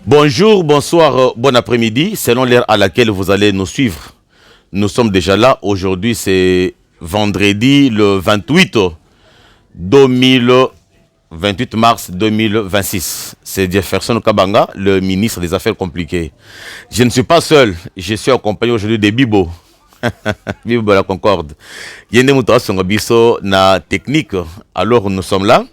Bonjour, bonsoir, bon après-midi, selon l'heure à laquelle vous allez nous suivre. Nous sommes déjà là. Aujourd'hui, c'est vendredi le 28 mars 2026. C'est Jefferson Kabanga, le ministre des Affaires compliquées. Je ne suis pas seul, je suis accompagné aujourd'hui de Bibo. Bibo la Concorde. Yende muto songobiso na technique. Alors nous sommes là.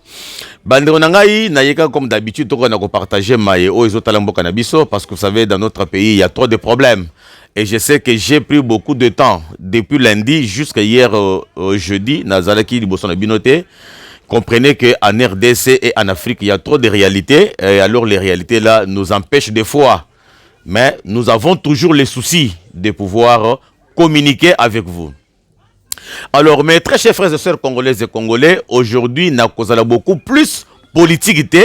Bandero nangai naïka comme d'habitude on a partager maïe o isotalambo canabiso parce que vous savez dans notre pays il y a trop de problèmes et je sais que j'ai pris beaucoup de temps depuis lundi jusqu'à hier jeudi nazalaki liboso na binoté. Comprenez que en RDC et en Afrique il y a trop de réalités et alors les réalités là nous empêchent des fois, mais nous avons toujours les soucis de pouvoir communiquer avec vous. Alors, mes très chers frères et sœurs congolaises et congolais, aujourd'hui, nous avons beaucoup plus politique,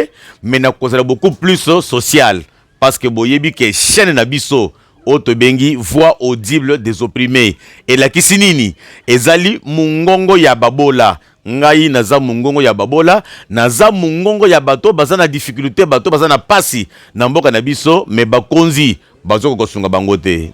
mais nous avons beaucoup plus social. Parce que boyebi que chaîne nabiso, Otobengi, voix audible des opprimés. Et la kisinini, ezali mungongo ya babola. Ngai naza mungongo ya babola, naza mungongo ya bato, bazana difficulté, bato, bazana pasi. Namboka nabiso, mais bakonzi.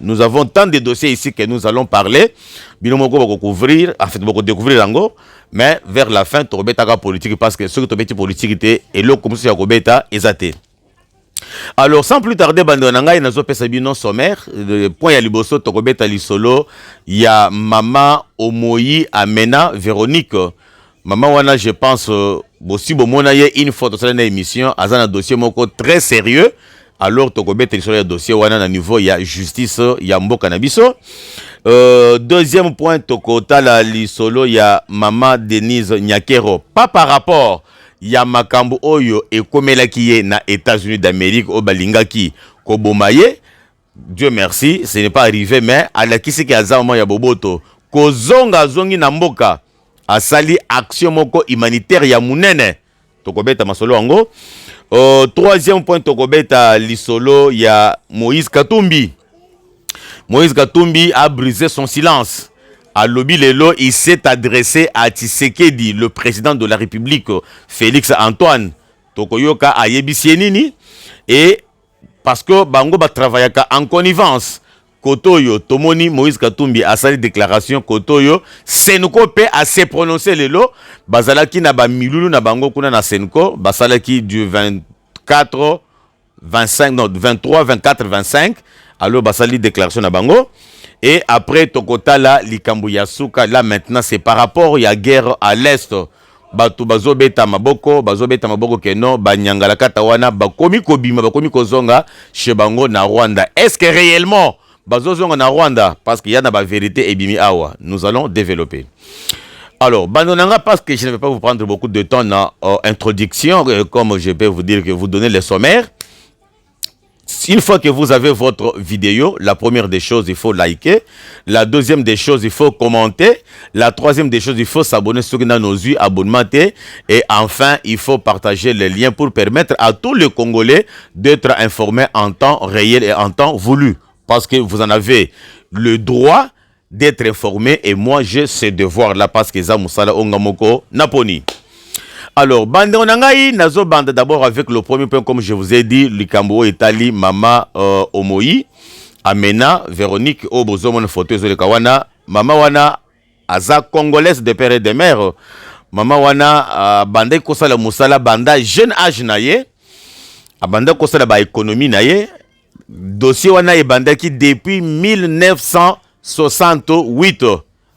Nous avons tant de dossiers ici que nous allons parler. Binomoko va couvrir, en fait, va découvrir l'ango, mais vers la fin, tu vas politique parce que ce que tu as politique et l'eau comme ça, tu as alors, sans plus tarder, bandonanga, il y a un sommaire. Le point ya liboso, tu as lisolo, il y a Maman Omoyi Amena Véronique. Maman wana, je pense, aussi, bon, mon une photo sur l'émission, à un dossier moko très sérieux. Alors, tu as sur le dossier, wana na niveau, il y a justice, il y a mbo cannabiso. Deuxième point, tokota la lisolo, il y a Maman Denise Nyakero. Pas par rapport, il y a Makambo Oyo et Komela qui est na États-Unis d'Amérique, au Balingaki, Kobomaye. Dieu merci, ce n'est pas arrivé, mais à la kisi ki azama ya boboto, Kozonga zongi na mboka, asali action moko humanitaire ya munene. Tokobeta masolo ango. Troisième point, tokobeta lisolo, il y a Moïse Katumbi. Moïse Katumbi a brisé son silence. À Lobi Lelo, il s'est adressé à Tshisekedi, le président de la République, Félix Antoine Tokoyoka a Yebisienini. Et parce que Bango va travailler en connivence. Kotoyo, Tomoni, Moïse Katumbi a sa déclaration. Kotoyo, Senko pe a se prononcé Lelo. Bazalaki na ba milulu na bango kuna na Senko. Basalaki du 24, 25, non, 23, 24, 25. Alors, basali déclaration na bango. Et après, Tokota la likambu yasuka, là maintenant, c'est par rapport à la guerre à l'Est. Batu bazobeta maboko keno, banyangala katawana, bakomi kobima, bakomi kozonga, chebango na Rwanda. Est-ce que réellement, bazozonga na Rwanda, parce qu'il y a la vérité et bimi awa, nous allons développer. Alors, bandonanga, parce que je ne vais pas vous prendre beaucoup de temps dans introduction, comme je peux vous dire que vous donnez les sommaires. Une fois que vous avez votre vidéo, la première des choses, il faut liker. La deuxième des choses, il faut commenter. La troisième des choses, il faut s'abonner sur nos yeux, abonnement. Et enfin, il faut partager les liens pour permettre à tous les Congolais d'être informés en temps réel et en temps voulu. Parce que vous en avez le droit d'être informé et moi, j'ai ce devoir-là parce que ça, Moussala Ongamoko Naponi. Alors, bande onangai, nazo bande d'abord avec le premier point, comme je vous ai dit, Likambo Etali, Mama Omoyi, Amena, Véronique, Obozo, mon photo, Kawana, Mama Wana, Aza Congolaise de père et de mère, Mama Wana, Bande Kosala Moussala, Banda, jeune âge naye, Banda Kosala ba économie naye, dossier Wana et Banda qui depuis 1968,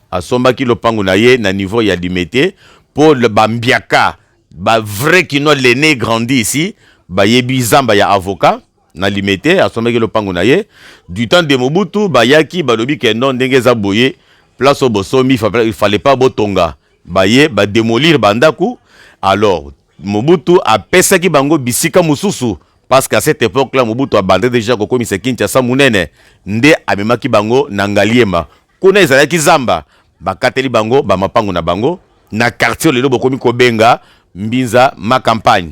à Sombaki le Pangu naye, na niveau ya limité, pour le Bambiaka. Ba vrai qui n'a l'aîné grandi ici, ba yebi zamba ya avocat, na limité, à son mec le pangunaye, du temps de Mobutu, ba yaki, ba lobi ke non dengeza boye, place au bosomi, il fallait pas botonga, ba ye, ba démolir bandaku, alors, Mobutu a pesaki bango bisika mususu, parce qu'à cette époque-là, Mobutu a bandé déjà koko misekinti sa munene, nde amemaki bango nangaliema, kuna ezalaki zamba, ba kateli bango, ba mapangu na bango, na quartier lelo bokomi kobenga, Mbinza ma campagne.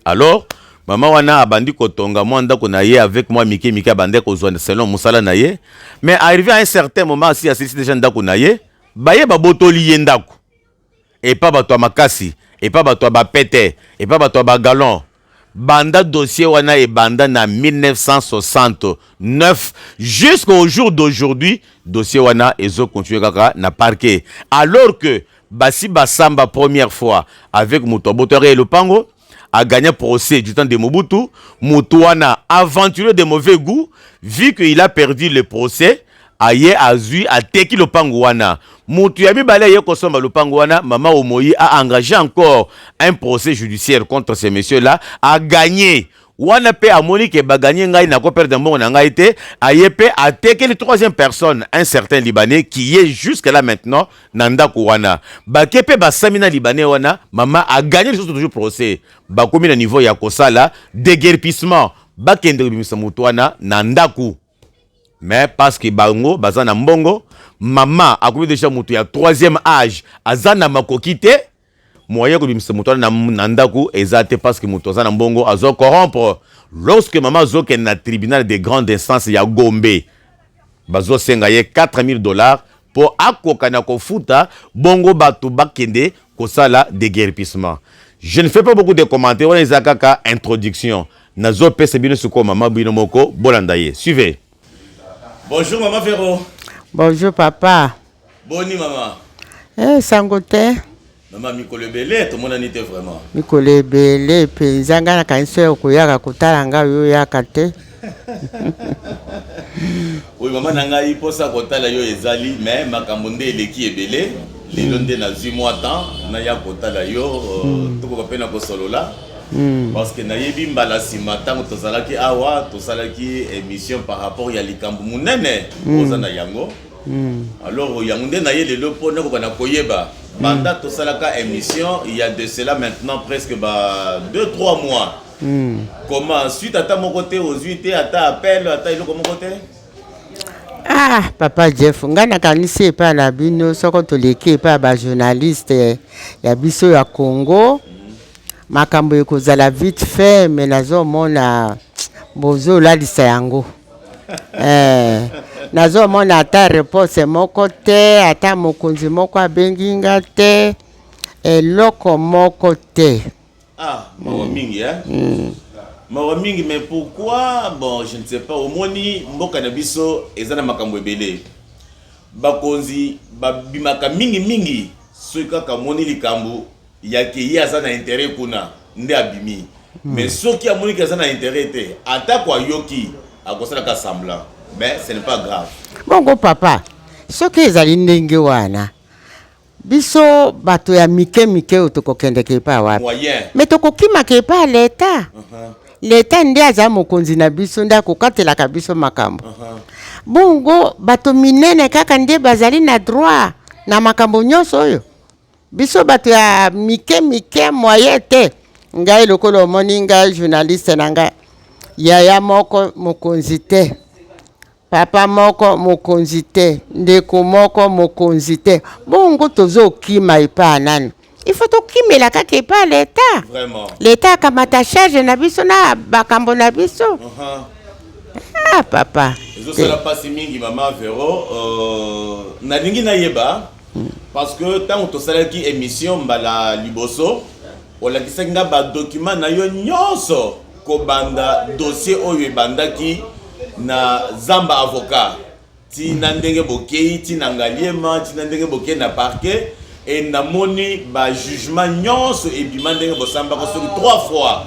Alors, maman wana abandi kotonga mwanda konaye avec moi Mike abande kozwa selon musala naye. Mais arrivé à un certain moment si assisi déjà ndako naye, baye babotoli yendako. Et pas bato makasi, et pas bato ba pété, et pas bato ba galon. banda dossier wana et banda na 1969 jusqu'au jour d'aujourd'hui dossier wana ezo continuer kaka na parquet alors que Basi Basamba première fois avec Mutoboto et Lopango a gagné procès du temps de Mobutu. Moutouana aventureux de mauvais goût vu qu'il a perdu le procès aye azui a teki Lopango wana. Moutou yami balé ye kosomba Lopango wana, Mama Omoyi a engagé encore un procès judiciaire contre ces messieurs-là, a gagné. Wana pe amoni ke ba gagné ngai na ko perdre mbongo na ngai te, aye pe a teki la troisième personne, un certain Libanais qui est jusque là maintenant nanda ko wana. Ba kepe ba samina Libanais wana, Mama a gagné toujours procès. Ba komi na niveau ya kosala déguerpissement, ba kende bimisa mutu wana nanda ku. Mais parce que bango bazana mbongo, Mama a commis déjà mutu ya troisième âge, azana makokite, moyen que bimisa mutu na nandaku ezate parce que mutu azana mbongo azo corrompre. Lorsque Mama zoke na tribunal de grande instance ya Gombe, bazo senga ye $4,000 pour akokana kofuta bongo batu bakende kosala déguerpissement. Je ne fais pas beaucoup de commentaires, on est à kaka introduction. Nazo pese bino suko Mama bino moko bolandaye. Suivez. Bonjour Maman Véro. Bonjour papa. Boni maman. Sangote. Maman Mikolo Belé, tout le monde en était vraiment. Mikolo Belé, puis Zanga na kanso okuyaka kutalanga yo yakate. Oui maman nanga iposa kotala yo ezali mais makambo eleki ebele. Lelo nde na 8 mois temps na ya kotala yo toko kopena ko solola. Parce que nayebi mbala sima tango tozalaki awa tosalaki émission par rapport ya likambo munene oza na yango. Alors yango nde na ye lelo pona ko na koyeba banda tosalaka émission il y a de cela maintenant presque 2-3 mois. Comment suite à ta mon côté aux 8 à ta appel à ta iloko mon côté? Ah papa Jeff ngana kanisi pa na bino soko toleki pa ba journaliste ya biso ya Congo. Makambo ekozala vite fait mais nazo mona bozo la lisa yango. Nazo mona ata réponse moko te ata mokonzi moko abenginga te eloko moko te. Ah, mawa mingi mawa mingi mais pourquoi bon je ne sais pas au moni mboka na biso ezana makambo ebele. Bakonzi babimaka mingi soka ka moni likambo yaki yaza na intérêt kuna nde abimi mais soki amoni kaza na intérêt te ata kwa yoki akosala ka semblant mais ce n'est pas grave. Bongo papa soki ezali ndenge wana biso bato ya mike otokokende ke pa wapi moyen mais tokokima ke pa leta leta nde aza mokonzi na biso nde akokatelaka biso makambo bongo bato minene kaka nde bazali na droit na makambo nyonso oyo biso bato ya mike moyen te ngai lokolo moni ngai journaliste na ngai yaya moko mokonzi te papa moko mokonzi te ndeko moko mokonzi te bongo tozokima epa nani il faut tokimela kaka epa leta vraiment leta akamata charge na biso na bakambo na biso ah papa ezosala pasi mingi Maman Véro nalingi nayeba parce que tant que tosalaki émission mbala liboso olakisaki nga ba document na yo nyonso ko banda dossier oyo ebandaki na Zamba avocat ti na ndenge bokei ti na ngaliema ti na ndenge bokei na parquet et na moni ba jugement nyonso ebima ndenge bosamba ko soki 3 fois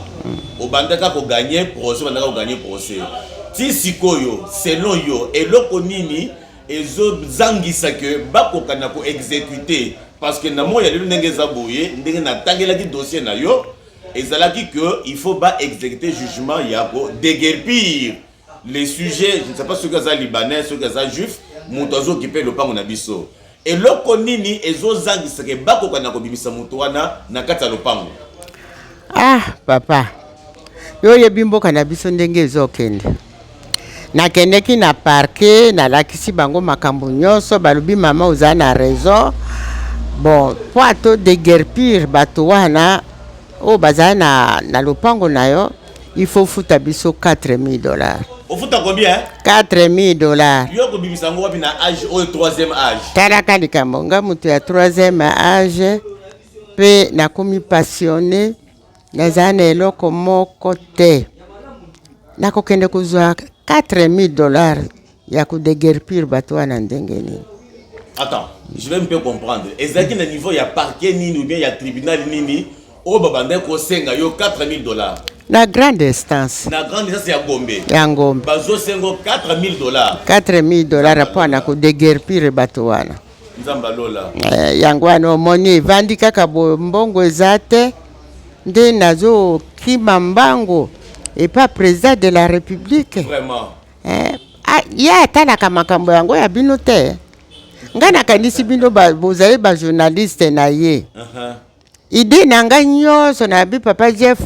obandaka ko gagner procès bandaka ko gagner procès ti sikoyo selon yo eloko nini ezo zangisa que bakokana ko exécuter parce que na moya lelo ndenge za boye ndenge na tangelaki dossier na yo ezalaki que il faut ba exécuter jugement ya ko déguerpir les sujets je ne sais pas ceux qui sont libanais ceux qui sont juifs mutu azokipe lopango na biso eloko nini ezo zangisa que bakokana ko bimisa mutu wana na kati ya lopango. Ah papa yo yebi mboka na biso ndenge ezokende nakendeki na parquet nalakisi bango makambo nyonso balobi mama oza na raison bon po ato déguerpir bato wana oyo bazali na lopango na yo il faut futa biso $4,000. Ofuta combien? $4,000. Yo ko bimisa ngo wapi na âge au 3e âge. Talaka likambo nga mutu ya 3e âge pe nakomi passionné nazana eloko moko te nakokende kuzwa $4000 ya kudeguerpir bato wana ndenge nini. Attends, je vais un peu comprendre. Est-ce qu'il y a un niveau, il y a parquet nini ou bien il y a tribunal nini au babande ko senga yo $4000? Na grande instance. Na grande instance ya Gombe. Ya Ngombe. Bazo sengo $4000. $4000 mpona kudeguerpir bato wana. Nzamba lola. Yango wana omoni evandi kaka mbongo eza te nde nazo kima mbango epa président de la république. Vraiment. Ya atalaka makambo yango ya bino te. Nga nakanisi bino bozali ba journaliste na ye. Ide na nga nyonso na bi papa Jeff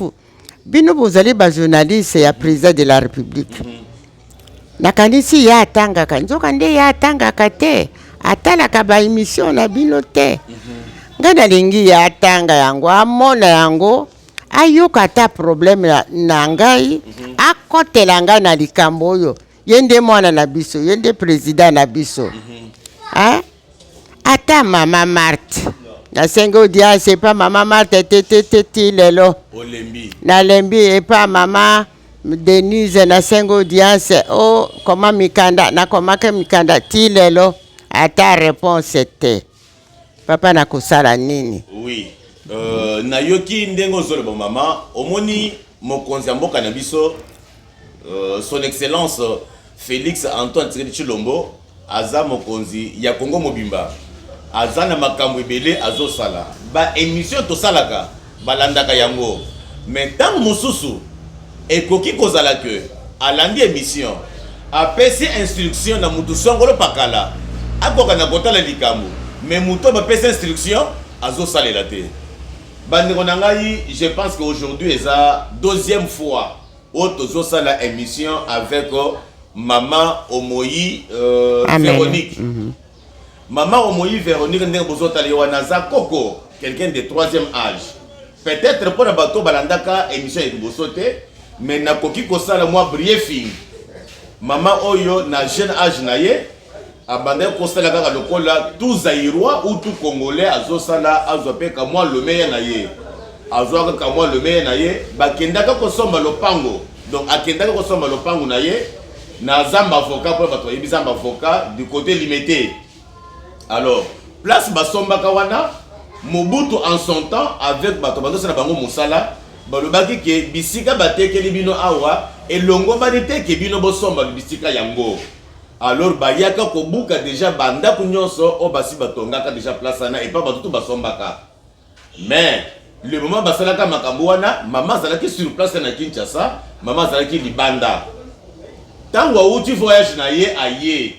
bino bozali ba journaliste ya président de la république. Nakanisi ya atangaka nzoka nde ya atangaka te. Atalaka ba émission na bino te. Nga nalingi ya atanga yango amona yango ayoka ata problème na ngai akotela nga na likambo oyo yende mwana na biso yende président na biso. Ata mama Marthe na sengo audience c'est pas mama Marthe tete lelo Olembi na lembi et pas mama Denise na sengo audience comment mikanda na komaka mikanda ti lelo ata réponse te papa na kosala nini. Oui na yoki ndengo zolo mama omoni mokonzi mboka na biso son excellence Félix Antoine Tshisekedi Tshilombo aza mokonzi ya Congo mobimba aza na makambo ebele azosala ba émission tosalaka balandaka yango mais ntango mosusu ekoki kozala ke alandi émission apesi instruction na mutu songolo pakala akoka na kotala likambo mais mutu bapesi instruction azosalela te. Bandeko na ngai je pense qu'aujourd'hui eza deuxième fois o tozosala émission avec Maman Omoyi Véronique. Maman Omoyi Véronique ndenge bozotali wana za koko quelqu'un de troisième âge. Peut-être pour bato balandaka émission et bosote mais na koki kosala moi briefing. Maman Oyo na jeune âge na ye abandé kosala kaka lokola tout zaïrois ou tout congolais azosala azopeka moi le meilleur na ye. Azwa kaka moi le meilleur na ye bakendaka kosomba lopango. Donc akendaka kosomba lopango na ye na zamba avocat pour bato yebi zamba avocat du côté limité. Alors place basomba kawana Mobutu en son temps avec bato na bango musala balobaki ke bisika batekeli bino awa elongo banite ke bino bosomba bisika yango. Alors bayaka kobuka déjà banda kunyonso o basi batongaka déjà place na et pas bato basombaka. Mais le moment basalaka makambo wana mama zalaki sur place na Kinshasa, mama zalaki libanda. Tango outi voyage na ye aye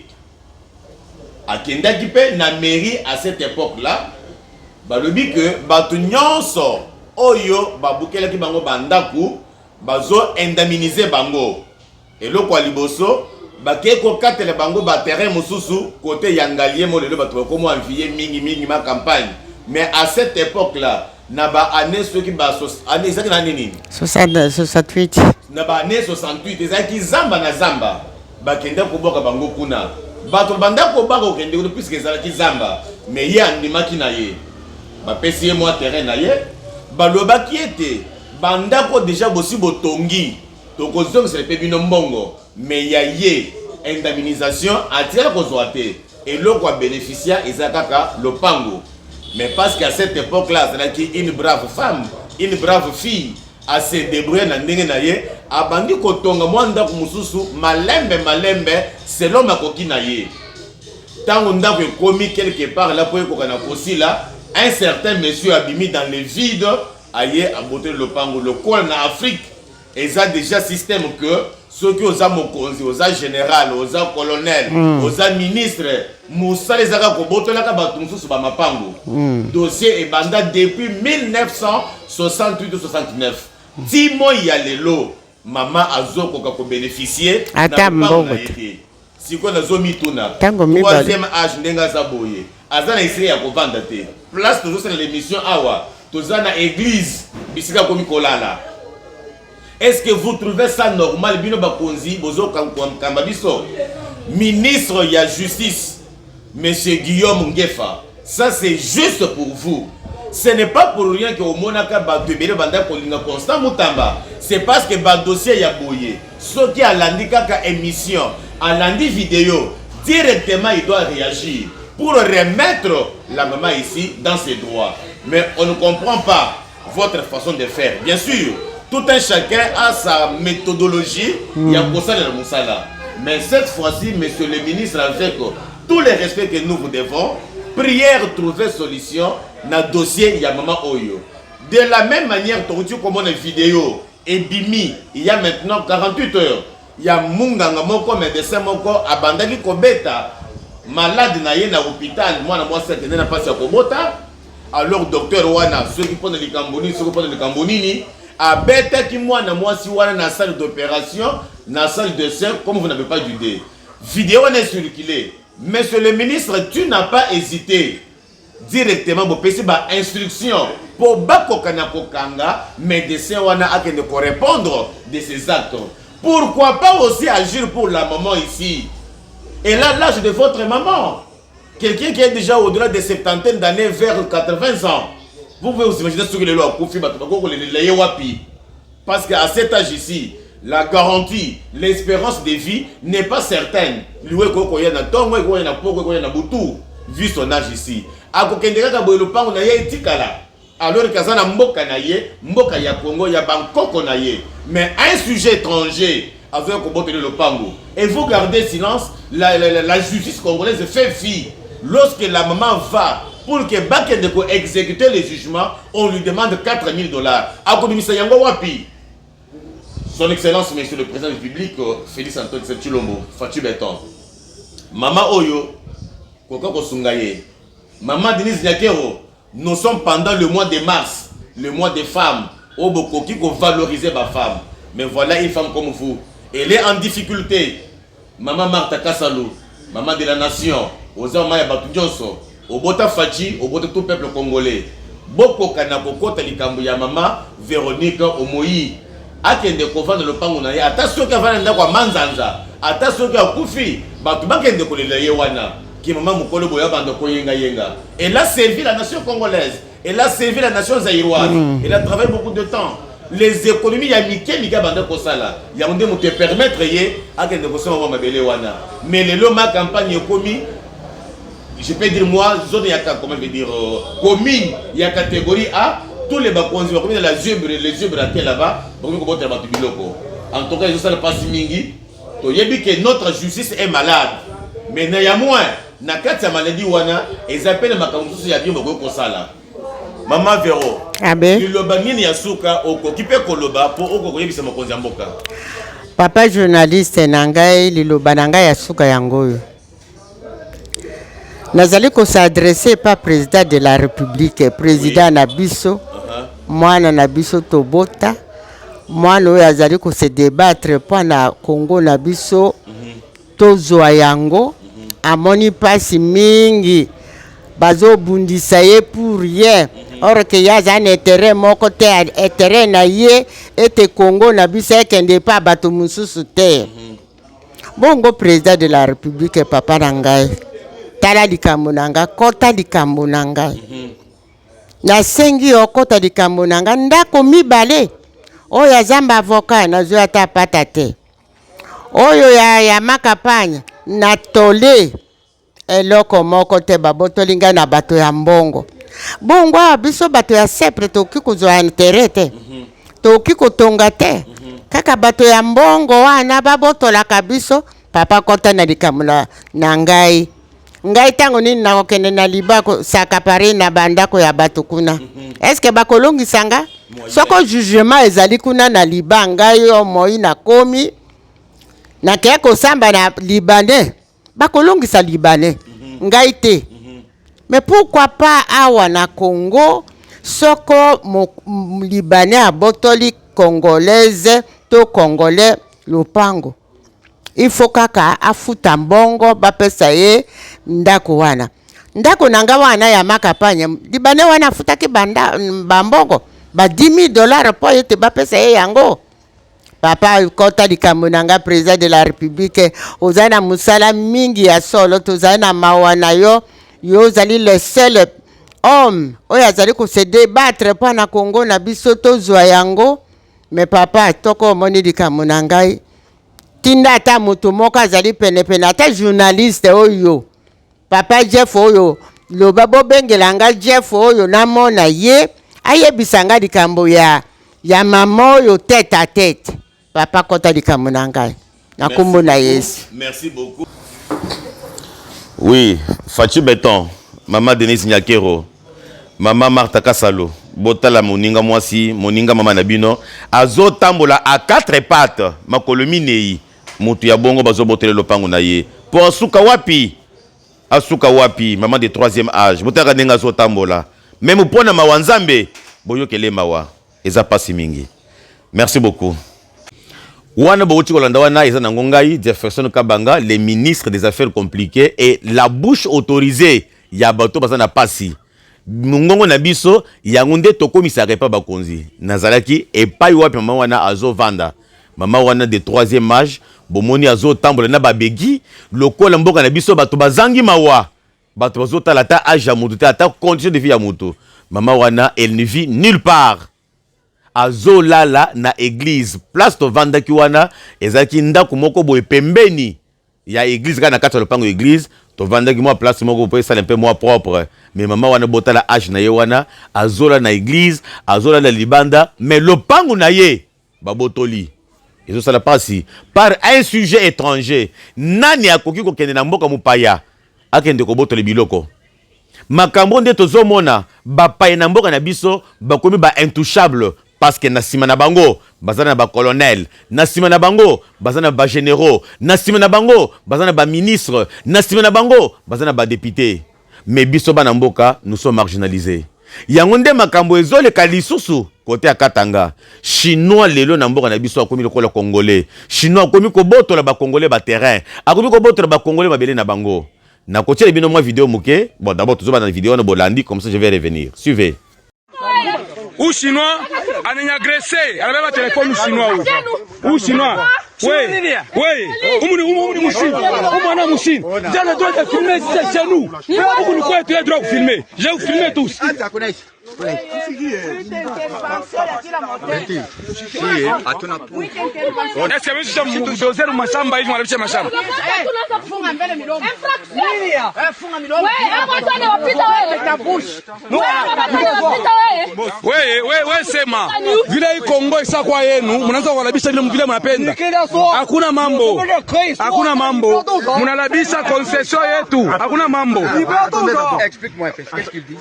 akendaki pe na mairie à cette époque là balobi que bato nyonso oyo babukelaki bango bandaku bazo indemniser bango eloko ya liboso bakeko katela bango ba terrain mosusu côté yangalie mo lelo bato komo envier mingi ma campagne. Mais à cette époque là na ba année ceux qui ba année ezaki na nini 68 na ba année 68 ezaki zamba na zamba bakenda koboka bango kuna bato banda ko bako kende ko puisque ezalaki zamba mais ye andimaki na ye bapesi ye mwa terrain na ye balobaki ete bandako déjà bosi botongi tokozongisa pe bino mbongo mais ya ye indemnisation atira kozwa te eloko ya bénéficiaire eza kaka lopango. Mais parce qu'à cette époque-là, c'est une brave femme, une brave fille, à se débrouiller na ndenge na ye, abandi kotonga mwanda kumususu malembe selon makoki na ye. Tango ndako ekomi quelque part là pour ekokana kosila, un certain monsieur abimi dans le vide, aye aboter le pango le col na Afrique, et ça déjà système que ceux qui ont mokonzi, aux général, aux colonel, aux ministres, Moussa les a koboto la kabatunsu sur mapango. Dossier est banda depuis 1968 ou 69. 10 mois il y a les lots. Maman Azoko ko bénéficier. Si qu'on a zomi tuna. Troisième âge ndenga zaboye. Azana isiri ya kovanda te. Place toujours sur l'émission awa. Tozana église bisika komi kolala. Est-ce que vous trouvez ça normal bino bakonzi bozo kambabiso ministre ya justice monsieur Guillaume Ngefa, ça c'est juste pour vous Ce n'est pas pour rien que au Monaka Batubele Banda Kolinga Constant Moutamba. C'est parce que le dossier a boyé. Ce qui a lundi kaka émission, à lundi vidéo, directement il doit réagir pour remettre la maman ici dans ses droits. Mais on ne comprend pas votre façon de faire. Bien sûr, tout un chacun a sa méthodologie. Il y a le Moussala. Mais cette fois-ci, monsieur le ministre, avec tous les respects que nous vous devons, prière trouver solution dans le dossier ya maman Oyo. De la même manière, tu comme une vidéo et bimi, il y a maintenant 48 heures. Il y a Munganga Moko, médecin Moko, abandaki Kobeta, malade na ye na hôpital, moi c'est n'a pas Kobota. Alors docteur Wana, ceux qui prennent les Cambonini, ceux qui prennent les Cambonini, abeta qui moi si Wana na salle d'opération, na salle de soins, comme vous n'avez pas d'idée. Vidéo n'est circulée. Monsieur le ministre, tu n'as pas hésité directement pour passer par instruction pour Bakokana Kokanga, médecin Wana a de répondre de ces actes. Pourquoi pas aussi agir pour la maman ici? Et là, l'âge de votre maman, quelqu'un qui est déjà au-delà de 70 d'années vers 80 ans, vous pouvez vous imaginer ce que les lois parce qu'à cet âge ici, la garantie, l'espérance de vie n'est pas certaine. Vu son âge ici. Alors que mboka na ye, mboka ya Congo, ya Bangkok na ye. Mais un sujet étranger avec le pango. Et vous gardez silence, la justice congolaise fait fi. Lorsque la maman va pour que Bakende exécute les jugements, on lui demande $4,000. À Kodimisa Yango Wapi. Son Excellence, Monsieur le Président de la République, Félix Antoine Tshisekedi, Fatou Beton. Maman Oyo, Koko Kosungaye, Maman Denise Nyakero, nous sommes pendant le mois de mars, le mois des femmes, au Bokoki pour valoriser ma femme. Mais voilà une femme comme vous. Elle est en difficulté. Maman Martha Kassalou, maman de la nation, aux hommes à Batudjonso, au Bota Fachi, au Bota tout peuple congolais. Boko Kanako Likambu ya maman Véronique Omoyi. Akende kovanda le pango na ye attention ka vana ndako manzanza attention ka kufi batu bakende kolela ye wana ki mama mukolo boya bando ko yenga. Elle a servi la nation congolaise, elle a servi la nation zaïroise, elle a travaillé beaucoup de temps. Les économies ya mika bando ko sala ya ndé mo te permettre ye akende ko soma mabele wana. Mais le ma campagne komi, je peux dire moi zone ya comment veut dire commune ya catégorie A. Tous les bakonzi comme la zèbre les zèbres à là-bas en tout cas je sais pas si mingi to yebi que notre justice est malade mais néanmoins na kati maladie wana ils appellent makambo ya bien ko sala maman Véro abe liloba nini ya suka okokipe koloba pour okoyebisa makonzi ya mboka papa journaliste nangai liloba nangai ya suka yangoyo nazali ko s'adresser pas président de la République président Nabiso mwana na biso tobota mwana oyo azali ko se débattre na Congo na biso tozwa yango amoni pasi mingi bazo bundisa ye pour rien or que ya za intérêt moko te intérêt na ye ete Congo na biso ekende pa bato mususu te bongo président de la République papa nangai tala likambo nanga kota likambo nangai na sengi okota likambo nanga ndako mibale oyo azamba avocat na zo ata pata te oyo ya makapanya na tole eloko moko te babotolinga na bato ya mbongo bongo biso bato ya sepre toki kozwa intérêt te toki kotonga te kaka bato ya mbongo wana babotolaka biso papa kota na likambo na ngai ngai tango nini nakokende na libako sakapare na bandako ya bato kuna est-ce que bakolongisa nga soko jugement ezali kuna na liba ngai yo moi na komi na ke kosamba na libanais bakolongisa libanais ngai te mais pourquoi pas awa na Congo soko libanais abotoli congolaise to congolais lopango il faut kaka afuta mbongo bapesa ye ndako wana ndako nanga wana ya makapanya libane wana afutaki bambongo ba $10,000 po ete bapesa ye yango papa kota likambo nanga président de la République ozali na musala mingi ya solo tozali na mawa na yo ozali le seul homme oyo azali ko se débattre mpo na Congo na biso tozwa yango. Mais papa toko omoni likambo na ngai tinda ata moto moko azali penepene ata journaliste oyo papa Jeff oyo loba bobengela nga Jeff oyo namona ye ayebisa nga likambo ya mama oyo tête à tête. Papa kota likambo na ngai na kombo na Yesu. Merci beaucoup. Oui, Fatou Beton, maman Denise Nyakero, maman Martha Kasalo, botala moninga mwasi, moninga mama Nabino, azo tambola à 4 pattes, makolomi nei, mutu ya bongo bazo botele lopango na ye. Pour asuka wapi, maman de 3e âge, botaka nenga azo tambola. Même pour na mawanzambe, boyo kele mawa, eza pasi mingi. Merci beaucoup. Wana Bouti Kolanda wana eza na ngongai Jefferson Kabanga, les ministres des affaires compliquées et la bouche autorisée ya bato bazana pasi. Mungongo na biso yangunde tokomisa repa bakonzi. Nazalaki epai wapi mama wana azo vanda. Mama wana de 3e âge, bomoni azo tambola na babegi, lokola mboka na biso bato bazangi mawa. Bato bazo talata âge ya mutu ata condition de vie ya mutu. Mama wana elle ne vit nulle part. Azolala na église place to vanda ki wana ezaki ndako moko boye pembeni ya église kana kata lopango église to vanda ki moi place moko po esala un peu moi propre mais mama wana botala âge na ye wana azola na église azola na libanda mais lopango na ye babotoli ezo sala pasi par un sujet étranger nani akoki ko kende na mboka mupaya akende ko botoli biloko makambo nde tozomona bapaye na mboka na biso bakomi ba intouchable. Parce que na sima na bango bazana ba colonel, na sima na bango bazana ba généraux, na sima na bango bazana ba ministre, na sima na bango bazana ba député. Mais biso bana mboka nous sommes marginalisés. Yangonde makambo ezole kalisusu côté akatanga. Chinois lelo na mboka na biso akomi lokola congolais. Chinois akomi ko botola ba congolais ba terrain. Akomi ko botola ba congolais ba belé na bango. Na côté le bino moi vidéo muke. Bon d'abord toujours dans la vidéo no bolandi comme ça je vais revenir. Suivez. Ou chinois, on est agressé, on a même un téléphone chinois. Ou chinois, oui, oui, mouchine, on mouchine. J'ai le droit de filmer chez nous. Vous croyez que tu as le droit de filmer. Je vais vous filmer tous. Est-ce que vous avez doser ma chambre, ils vont aller chez ma chambre. Oui, c'est ma. Vile Congo isa kwa yenu, mnaanza kuwalabisha vile mnapenda. Hakuna mambo. Hakuna mambo. Mnalabisha concession yetu. Hakuna mambo. Explique-moi, qu'est-ce qu'il dit?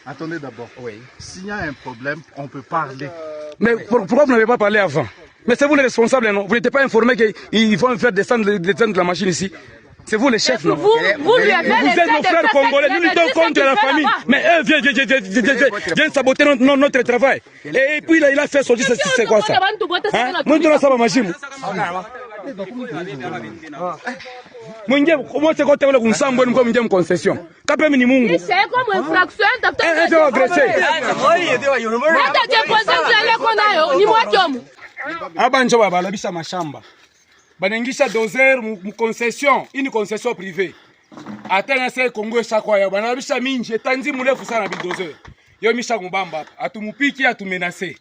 Attendez d'abord. Oui. S'il y a un problème, on peut parler. Mais pourquoi vous n'avez pas parlé avant? Mais c'est vous les responsables, non? Vous n'étiez pas informé qu'ils vont faire descendre la machine ici? C'est vous les chefs, non? Vous êtes nos frères congolais, nous luttons contre la famille. Mais eux viennent saboter notre travail. Et puis là, il a fait sortir, c'est quoi ça? Moi, je dois savoir ma machine. Comment c'est quand on s'en va comme une concession? Capé ni mungu. C'est comme infraction. Un peu agressé. Abanjo baba la bisa mashamba. Banengisha dozer mu concession, une concession privée. Atanga se Congo shakwa ya bana bisa minji etanzi murefu sana bidozer. Yo misha ngubamba atumupiki atumenase.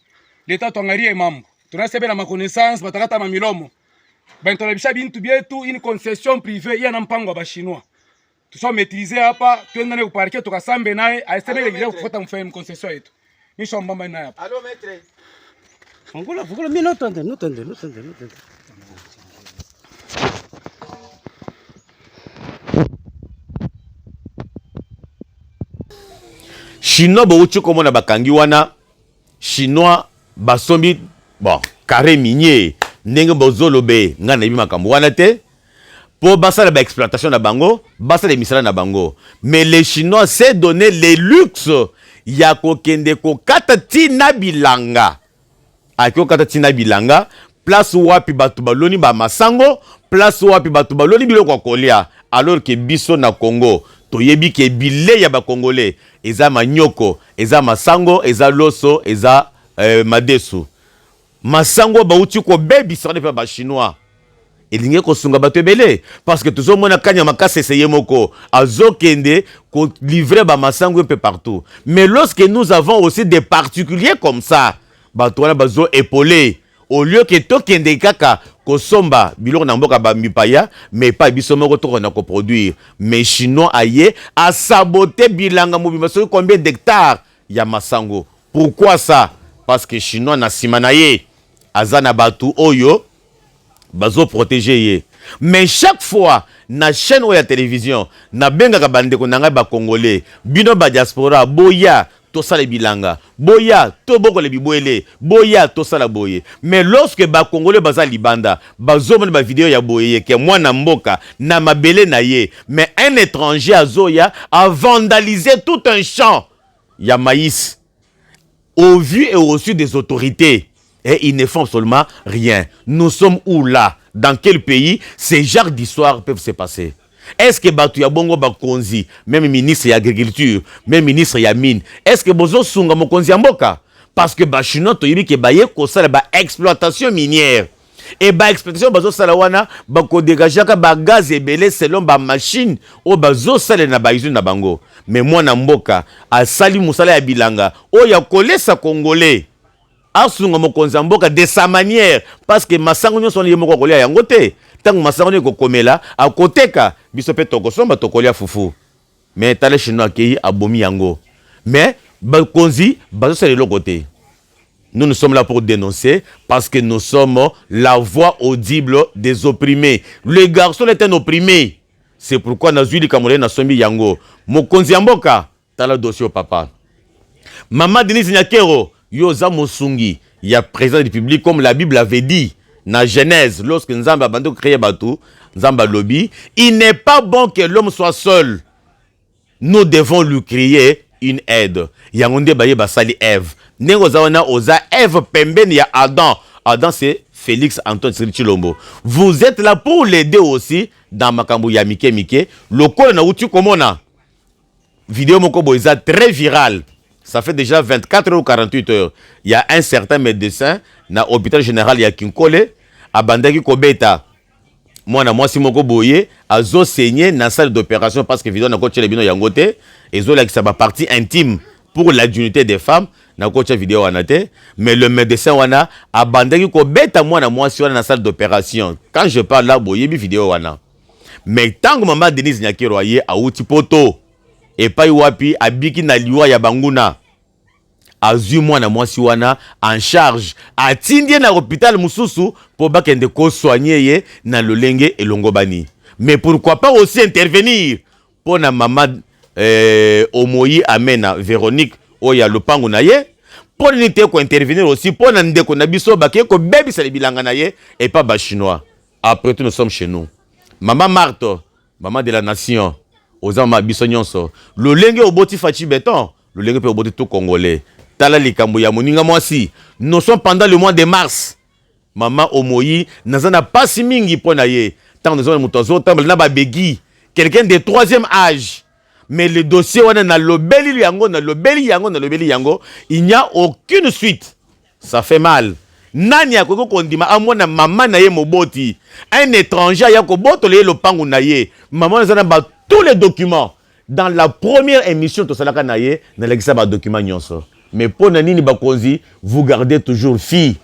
Leta twangarie mambo. Tunasebela ma connaissance batakata mamilomo. Bentona bisha bintu bietu une concession privée ya na mpango ba chinois. Tout ça maîtriser hapa twenda ne kuparke tukasambe naye aiseme ile kufuata mfanye concession yetu. Misha mbamba naye hapa. Allô maître. Angola, mimi notende. Chinois bauchi comme on a bakangi wana Chinois basombi bon carré minier ndenge bozolobe ngana ibi makambo wana te pour basala ba exploitation na bango basala misala na bango mais les Chinois s'est donné les luxe ya kokende ko kata tina bilanga akio kata tina bilanga place wapi batu baloni ba masango place wapi batu baloni biloko kolia alors que biso na Congo toyebi ke bile ya ba congolais eza manyoko eza masango eza loso eza madesu masango bauti ko bebi sone pa ba chinois elingi kosunga bato ebele parce que tozomona kanya makasi eseye moko azokende ko livrer bamasango un peu partout. Mais lorsque nous avons aussi des particuliers comme ça, bato wana bazo épauler au lieu que tokende kaka kosomba biloko na mboka ba mipaya mais pas biso moko tokona ko produire. Mais chinois aye a saboté bilanga mobimba so combien d'hectares ya masango. Pourquoi ça? Parce que chinois na simana ye azana batu oyo bazo protéger ye. Mais chaque fois na chaîne ou ya télévision na benga ka bande ko nanga ba congolais bino ba diaspora boya to sala bilanga boya to boko le biboele boya to sala boye. Mais lorsque ba congolais baza libanda bazo mona ba vidéo ya boye ke mwana mboka na mabele na ye, mais un étranger azoya a vandalisé tout un champ ya maïs au vu et au su des autorités. Et ils ne font seulement rien. Nous sommes où là? Dans quel pays ces genres d'histoires peuvent se passer? Est-ce que Batu ya bongo bakonzi, même ministre de l'agriculture, même ministre ya mine, est-ce que bozo sunga mokonzi ya mboka? Parce que bachino to yibi ke baye ko sala ba exploitation minière. Et ba exploitation bazo sala wana ba ko dégager ka ba gaz ebele selon ba machine o bazo sala na ba usine na bango. Mais moi na mboka a sali musala ya bilanga o ya kolesa congolais. Asunga mokonzi mboka de sa manière parce que masango nyo soni yemoko kolia yango te tango masango ne kokomela akoteka biso pe tokosomba tokolia fufu mais tale chinois ki abomi yango mais bakonzi bazo le côté. Nous sommes là pour dénoncer parce que nous sommes la voix audible des opprimés. Le garçon est un opprimé. C'est pourquoi nazui li kamole na sombi yango mokonzi mboka tala dossier au papa. Maman Denise Nyakero Yoza Mosungi, il y a président de la République, comme la Bible avait dit, dans Genèse, lorsque Nzamba a créé Batou, Nzamba Lobby, il n'est pas bon que l'homme soit seul. Nous devons lui créer une aide. Yangonde Baye Basali Ève. Négozawana Oza Ève Pemben, il y a Adam. Adam, c'est Félix Antoine Chilombo. Vous êtes là pour l'aider aussi dans Makambu Yamike Mike. Le col na outu komona. Vidéo Moko Boisa très virale. Ça fait déjà 24 ou 48 heures. Il y a un certain médecin dans l'hôpital général ya Kinkole, à Bandaki Kobeta. Moi, si moko boye, a zo saigné dans la salle d'opération parce que vidéo na coach le bino yangote, et zo la qui sa partie intime pour la dignité des femmes, na coach vidéo anate, mais le médecin wana a Bandaki Kobeta moi si on dans la salle d'opération. Quand je parle là boye bi vidéo wana. Mais tant que maman Denise Nyakero aye a outi poto et pas wapi abiki na liwa ya banguna azu mwana mwasi wana en charge atindie na hôpital mususu pour bakende ko soigner ye na lolenge elongobani. Mais pourquoi pas aussi intervenir pour na maman Omoyi Amena Véronique oya lopangu na ye pour nite ko intervenir aussi pour na ndeko na biso baké ko bebi sali bilanga na ye et pas ba chinois. Après tout nous sommes chez nous. Maman Marthe, maman de la nation. Ozama bisonyonso le lenge oboti fachi béton le lenge pe oboti tout congolais tala likambo ya moninga mwasi. Nous sommes pendant le mois de mars. Maman Omoyi nazana pasi mingi pona ye tant nous sommes mutozo tant na ba begi quelqu'un de troisième âge. Mais le dossier wana na lobeli yango na lobeli yango il n'y a aucune suite. Ça fait mal. Nani akoko kondima amona maman na ye moboti un étranger ya ko botole le pangu na ye maman nazana ba tous les documents dans la première émission to salaka na ye na legisa ba document nyonso. Mais pour nani bakonzi vous gardez toujours fille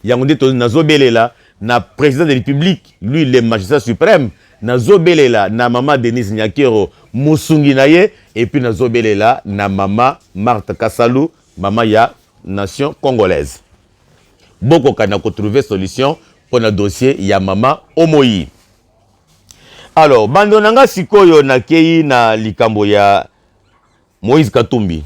yangonde to nazobelela na président de la République lui le magistrat suprême nazobelela na maman Denise Nyakero musungi na ye et puis nazobelela na maman Marthe Kassalou maman ya nation congolaise. Beaucoup kana ko trouver solution pour le dossier ya maman Omoyi. Alors, bandonanga sikoyo na kei na likambo ya Moïse Katumbi.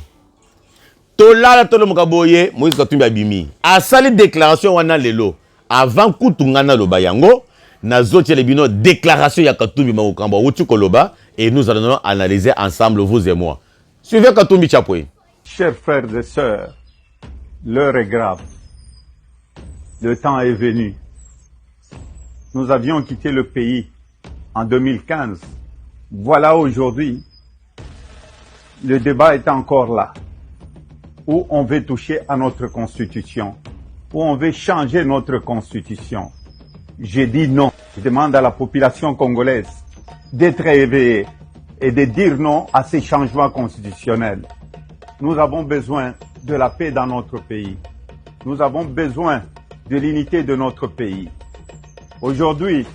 Tolala tolo mukaboye Moïse Katumbi abimi. Asali déclaration wana lelo avant kutungana loba yango na zotie lebino déclaration ya Katumbi makamba wutu koloba et nous allons analyser ensemble vous et moi. Suivez Katumbi Chapwe. Chers frères et sœurs, l'heure est grave. Le temps est venu. Nous avions quitté le pays en 2015. Voilà aujourd'hui, le débat est encore là, où on veut toucher à notre constitution, où on veut changer notre constitution. Je dis non. Je demande à la population congolaise d'être éveillée et de dire non à ces changements constitutionnels. Nous avons besoin de la paix dans notre pays. Nous avons besoin de l'unité de notre pays. Aujourd'hui,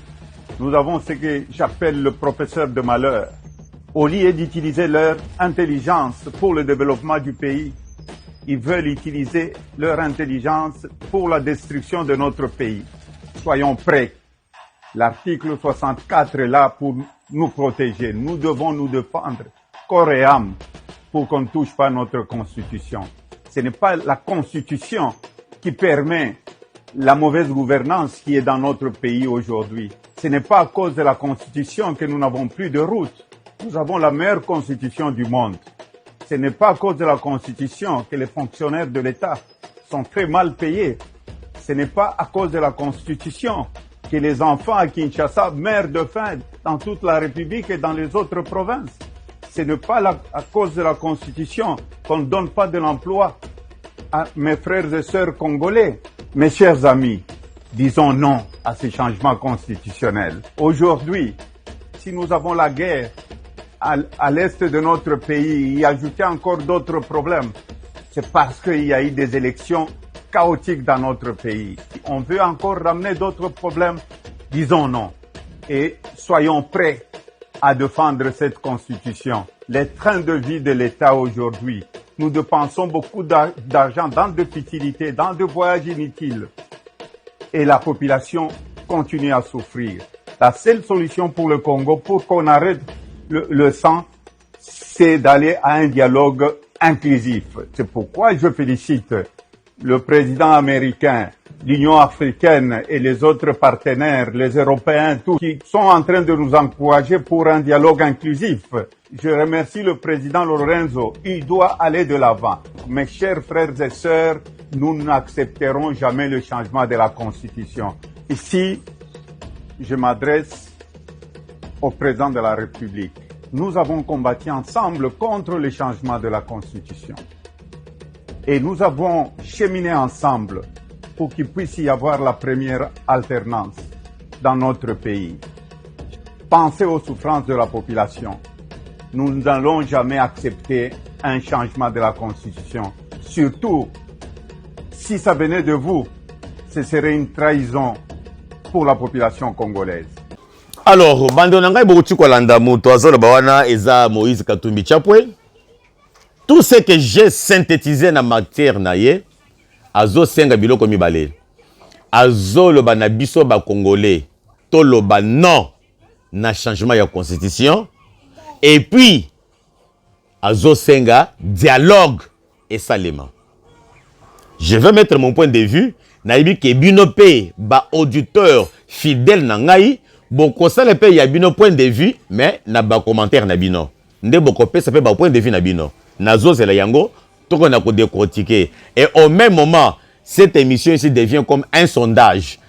nous avons ce que j'appelle le professeur de malheur. Au lieu d'utiliser leur intelligence pour le développement du pays, ils veulent utiliser leur intelligence pour la destruction de notre pays. Soyons prêts. L'article 64 est là pour nous protéger. Nous devons nous défendre corps et âme pour qu'on ne touche pas notre constitution. Ce n'est pas la constitution qui permet la mauvaise gouvernance qui est dans notre pays aujourd'hui. Ce n'est pas à cause de la constitution que nous n'avons plus de route. Nous avons la meilleure constitution du monde. Ce n'est pas à cause de la constitution que les fonctionnaires de l'État sont très mal payés. Ce n'est pas à cause de la constitution que les enfants à Kinshasa meurent de faim dans toute la République et dans les autres provinces. Ce n'est pas à cause de la constitution qu'on ne donne pas de l'emploi à mes frères et sœurs congolais. Mes chers amis, disons non à ces changements constitutionnels. Aujourd'hui, si nous avons la guerre à l'est de notre pays y ajouter encore d'autres problèmes, c'est parce qu'il y a eu des élections chaotiques dans notre pays. On veut encore ramener d'autres problèmes, disons non. Et soyons prêts à défendre cette constitution. Les trains de vie de l'État aujourd'hui, nous dépensons beaucoup d'argent dans des futilités, dans des voyages inutiles. Et la population continue à souffrir. La seule solution pour le Congo, pour qu'on arrête le sang, c'est d'aller à un dialogue inclusif. C'est pourquoi je félicite le président américain, l'Union africaine et les autres partenaires, les Européens, tous, qui sont en train de nous encourager pour un dialogue inclusif. Je remercie le président Lorenzo. Il doit aller de l'avant. Mes chers frères et sœurs, nous n'accepterons jamais le changement de la Constitution. Ici, je m'adresse au président de la République. Nous avons combattu ensemble contre le changement de la Constitution. Et nous avons cheminé ensemble pour qu'il puisse y avoir la première alternance dans notre pays. Pensez aux souffrances de la population. Nous n'allons jamais accepter un changement de la Constitution. Surtout, si ça venait de vous, ce serait une trahison pour la population congolaise. Alors, bandonanga bokuti kolanda moto azolo bawana eza Moïse Katumbi Chapwe. Tout ce que j'ai synthétisé na matière na ye, azo senga biloko mibale. Azo loba na biso ba congolais, to loba non na changement ya constitution. Et puis, azo senga dialogue et salema. Je vais mettre mon point de vue. Naibi ke binope ba auditeur fidèle na ngai. Boko ça le pays y a bino point de vue, mais na ba commentaire na bino. Nde boko pe ça fait ba point de vue na bino. Nazo c'est la yango, tout qu'on a décortiquer. Et au même moment, cette émission ici devient comme un sondage.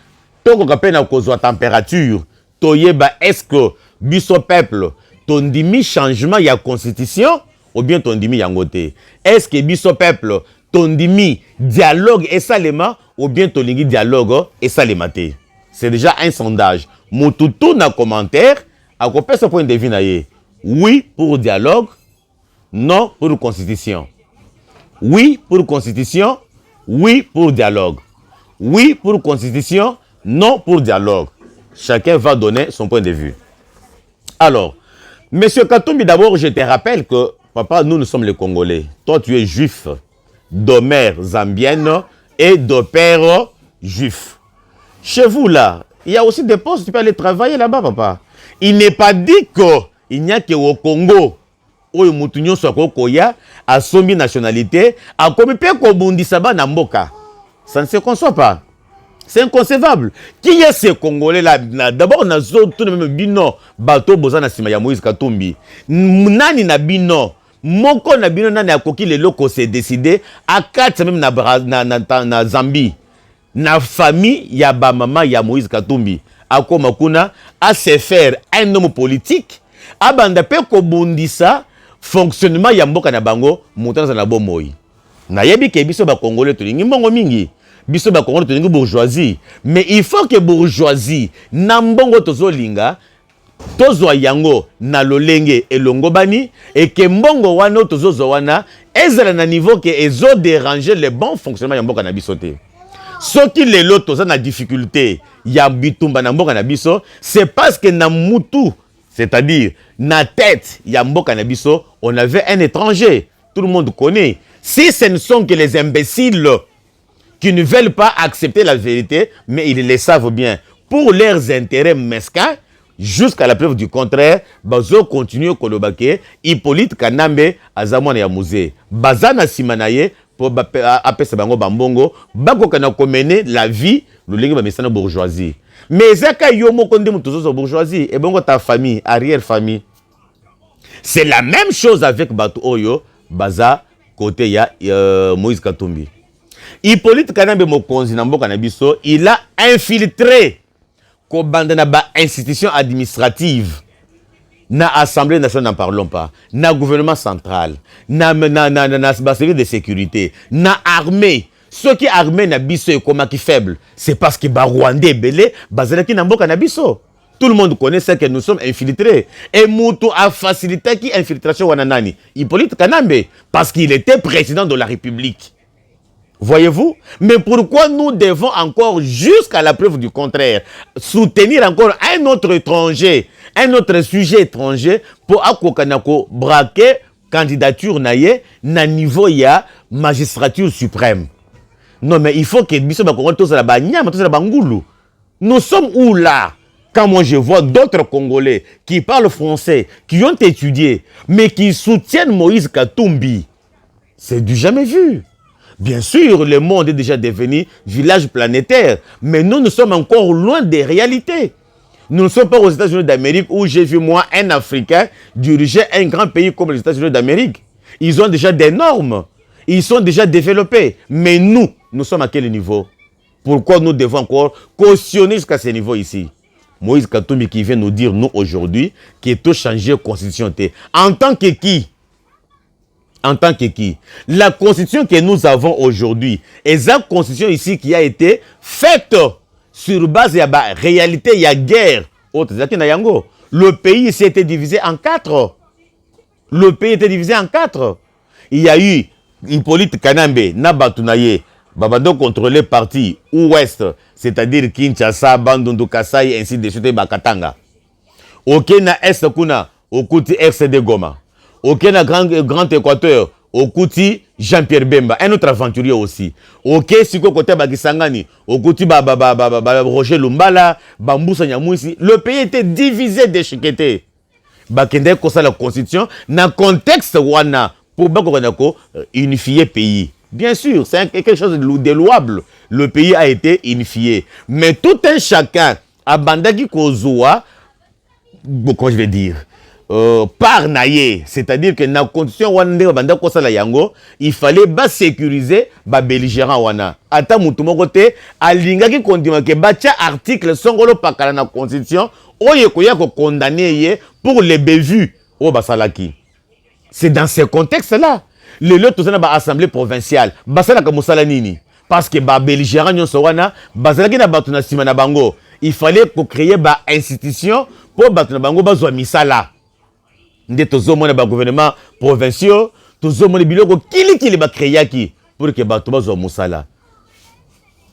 Tout qu'on appelle na cause de température. Toyeba est-ce que biso peuple ton dimi changement ya constitution ou bien ton dimi yangote. Est-ce que biso peuple ton dimi dialogue et salema ou bien ton lingi dialogue et salemate. C'est déjà un sondage. Moutoutou na commentaire, à quoi ce point de vue naie. Oui pour dialogue, non pour constitution. Oui pour constitution, oui pour dialogue. Oui pour constitution, non pour dialogue. Chacun va donner son point de vue. Alors, Monsieur Katumbi, d'abord, je te rappelle que, papa, nous sommes les Congolais. Toi, tu es juif, de mère zambienne et de père juif. Chez vous, là, il y a aussi des postes, tu peux aller travailler là-bas, papa. Il n'est pas dit qu'il n'y a qu'au Congo, où il y a Sokoya, à son nationalité, à Komipé Kobundi Saba Namboka. Ça ne se conçoit pas. C'est inconcevable. Qui est ce Congolais là? D'abord, on a tout le même bino, bateau Bozana Sima Moïse Katumbi. Nani na bino, moko na bino nani akoki le loko s'est décidé, à 4 même na Zambie. Na famille ya ba maman ya Moïse Katumbi. Ako makuna à se faire un homme politique. Abanda pe ko bundisa fonctionnement ya mboka na bango, montana na bomoi. Na yebi ke biso ba Congolais to lingi mbongo mingi. biso ba Congo tolingi bourgeoisie, mais il faut que bourgeoisie na mbongo tozolinga tozwa yango na lolenge elongo bani et que mbongo wana tozozo wana ezala na niveau que ezo déranger le bon fonctionnement ya mboka na biso te. Soki lelo toza na difficulté ya bitumba na mboka na biso, c'est parce que na mutu, c'est-à-dire na tête ya mboka na biso, on avait un étranger. Tout le monde connaît. Si ce ne sont que les imbéciles qui ne veulent pas accepter la vérité, mais ils le savent bien, pour leurs intérêts mesquins, jusqu'à la preuve du contraire, bazo continue kolobake, Hippolyte Kanambe azamwana ya musée. Bazana simanaye pour apesa bango bambongo, bako kana komene la vie, le lingue ba mesana bourgeoisie. Mais zaka yomo konde mutozo bourgeoisie et bongo ta famille, arrière famille. C'est la même chose avec Batu Oyo, Baza côté ya Moïse Katumbi. Hippolyte Kanambe mokonzi na mboka na biso, il a infiltré ko bandana ba institution administrative na assemblée nationale, n'en parlons pas, na gouvernement central, na service de sécurité, na armée. Ceux qui armée na biso comme qui faible, c'est parce que ba Rwandais belé bazalaki na mboka na biso. Tout le monde connaît ça que nous sommes infiltrés. Et Moutou a facilité qui infiltration wananani Hippolyte Kanambe parce qu'il était président de la République. Voyez-vous? Mais pourquoi nous devons encore, jusqu'à la preuve du contraire, soutenir encore un autre étranger, un autre sujet étranger pour akokanako braquer candidature naye na niveau ya magistrature suprême? Non, mais il faut que nous sommes où là? Quand moi je vois d'autres Congolais qui parlent français, qui ont étudié, mais qui soutiennent Moïse Katumbi, c'est du jamais vu. Bien sûr, le monde est déjà devenu village planétaire, mais nous sommes encore loin des réalités. Nous ne sommes pas aux États-Unis d'Amérique où j'ai vu moi un Africain diriger un grand pays comme les États-Unis d'Amérique. Ils ont déjà des normes, ils sont déjà développés, mais nous sommes à quel niveau? Pourquoi nous devons encore cautionner jusqu'à ce niveau ici? Moïse Katumbi qui vient nous dire, nous aujourd'hui, qu'il faut changer la constitution. En tant que qui? En tant que qui? La constitution que nous avons aujourd'hui est la constitution ici qui a été faite sur base de la réalité, il y a guerre. Le pays ici a été divisé en 4. Le pays était divisé en 4. Il y a eu Hippolyte Kanambe, Nabatunaye, Babado contrôlé parti ouest, c'est-à-dire Kinshasa, Bandundu, Kasai, ainsi de suite, Bakatanga. Ok, na est kuna, okuti RCD Goma. Ok, na Grand Équateur, okuti Jean-Pierre Bemba, un autre aventurier aussi. Ok, siko côté Bakisangani, okuti Roger Lumbala, Bamboussa Nyamouissi. Le pays était divisé d'échiquetés. Bakende kosa la constitution, na contexte wana, pour Bakokanako, unifier pays. Bien sûr, c'est quelque chose de louable. Le pays a été unifié. Mais tout un chacun, à Bandaki Kozoa, comment je vais dire, par naïe, c'est-à-dire que dans la constitution, il fallait sécuriser les belligérants. Ata mutumo kote, alinga ki kondima ke bacha article songolo pakala na constitution, oye koya ko condamné pour les bévues au basalaki. C'est dans ce contexte-là. Le lot tout ça dans l'assemblée provinciale. Basala ka musala nini? Parce que ba belligérant nyon sowana, basala ki na batuna sima na bango. Il fallait ko créer ba institution pour batuna bango bazwa misala. Nde tozo mona ba gouvernement provinciaux, tozo mona biloko kili ba créer ki pour que batu bazwa musala.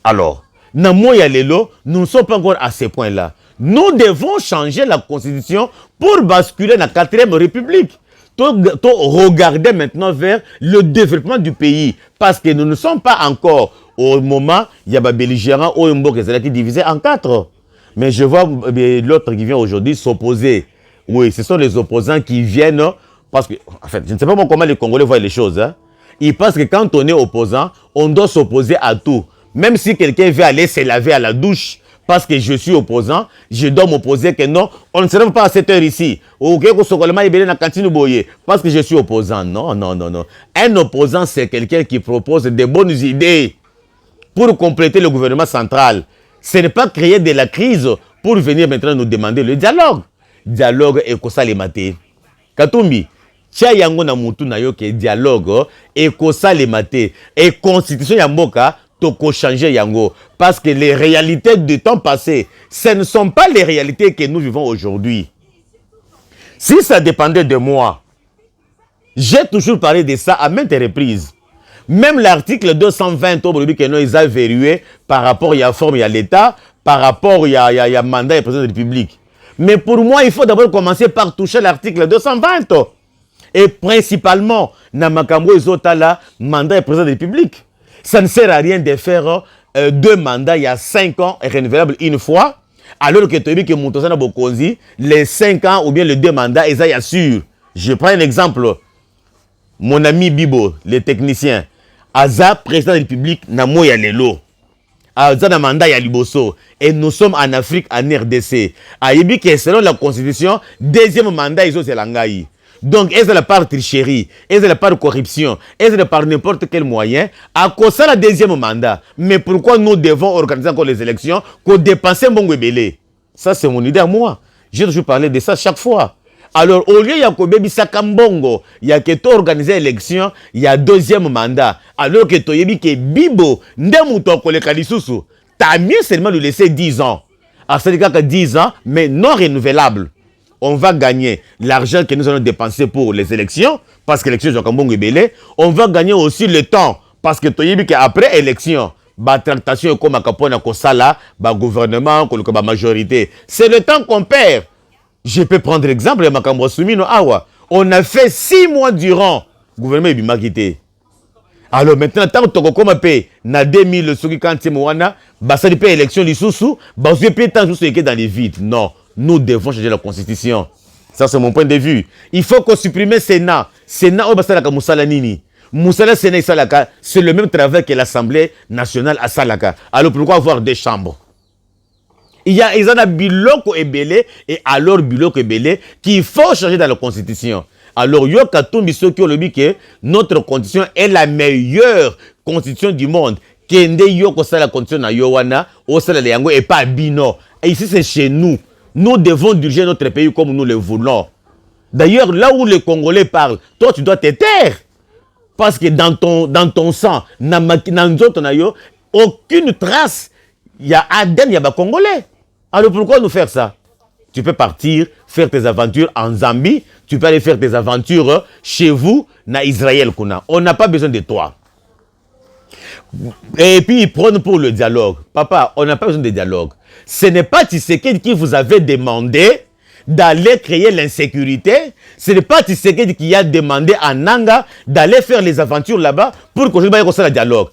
Alors, na moya lelo, nous ne sommes pas encore à ce point-là. Nous devons changer la constitution pour basculer dans la 4e République. Regarder maintenant vers le développement du pays. Parce que nous ne sommes pas encore au moment où il y a des belligérants ou un qui est divisé en 4. Mais je vois l'autre qui vient aujourd'hui s'opposer. Oui, ce sont les opposants qui viennent. Parce que, en fait, je ne sais pas comment les Congolais voient les choses. Hein. Ils pensent que quand on est opposant, on doit s'opposer à tout. Même si quelqu'un veut aller se laver à la douche, parce que je suis opposant, je dois m'opposer que non, on ne se lève pas à cette heure ici. Parce que je suis opposant. Non, non, non, non. Un opposant, c'est quelqu'un qui propose des bonnes idées pour compléter le gouvernement central. Ce n'est pas créer de la crise pour venir maintenant nous demander le dialogue. Dialogue et kosa le maté. Katumbi, tia yango na mutu na yo ke dialogue et kosa le maté. Et constitution ya mboka, toko changer yango. Parce que les réalités du temps passé, ce ne sont pas les réalités que nous vivons aujourd'hui. Si ça dépendait de moi, j'ai toujours parlé de ça à maintes reprises. Même l'article 220 au Bolivie, ils ont verrouillé par rapport à la forme, il y a l'État, par rapport il y a mandat et président de la République. Mais pour moi, il faut d'abord commencer par toucher l'article 220. Et principalement, Namakambo Izotala, mandat et président de la République. Ça ne sert à rien de faire 2 mandats il y a 5 ans et renouvelable une fois, alors que tu as vu que Moutosana Bokonzi, les 5 ans ou bien les 2 mandats, ils assurent. Je prends un exemple. Mon ami Bibo, le technicien, Aza, président de la République, Namo Yalelo. Aza na mandat ya Liboso. Et nous sommes en Afrique, en RDC. Ayebi que selon la Constitution, deuxième mandat, ils ont c'est l'angaï. Donc, est-ce la part tricherie, est-ce la part corruption, est-ce la part n'importe quel moyen, à cause de la deuxième mandat. Mais pourquoi nous devons organiser encore les élections, qu'on dépense un bon belé? Ça, c'est mon idée à moi. J'ai toujours parlé de ça chaque fois. Alors, au lieu de Bisakambongo, il y a que tu organiser l'élection, il y a deuxième mandat. Alors que tu as que Bibo, Ndemouto Kolekalisusu, t'as mieux seulement de laisser 10 ans. Alors, c'est que 10 ans, mais non renouvelable. On va gagner l'argent que nous allons dépenser pour les élections, parce que l'élection est Kambongo belé. On va gagner aussi le temps, parce que tu as qu'après élection, la tractation est comme à Kapona Kosala, le gouvernement, la majorité. C'est le temps qu'on perd. Je peux prendre l'exemple de Makambo Soumino Awa. On a fait 6 mois durant. Le gouvernement est maquité. Alors maintenant, tant que tu as fait, na 2000, ce qui quand tu as fait l'élection, élection, les sous-sous, bah, vous avez tant de dans les vides. Non, nous devons changer la constitution. Ça, c'est mon point de vue. Il faut qu'on supprime le Sénat. Sénat, on Moussala Nini. Moussala Sénat, c'est le même travail que l'Assemblée nationale à Salaka. Alors pourquoi avoir 2 chambres? Il y a biloko ebele et alors biloko ebele qu'il faut changer dans la constitution. Alors yo katumbi ceux qui ont le dit que notre constitution est la meilleure constitution du monde. Kende yo ko la constitution na yowana o sala le yango et pas bino. Et ici c'est chez nous. Nous devons diriger notre pays comme nous le voulons. D'ailleurs là où les Congolais parlent, toi tu dois te taire. Parce que dans ton sang, aucune trace, il y a Aden, il y a Congolais. Alors pourquoi nous faire ça? Tu peux partir, faire tes aventures en Zambie, tu peux aller faire tes aventures chez vous, na Israël. On n'a pas besoin de toi. Et puis ils prennent pour le dialogue. Papa, on n'a pas besoin de dialogue. Ce n'est pas Tshisekedi qui vous avait demandé d'aller créer l'insécurité. Ce n'est pas Tshisekedi qui a demandé à Nanga d'aller faire les aventures là-bas pour que je ne fasse le dialogue.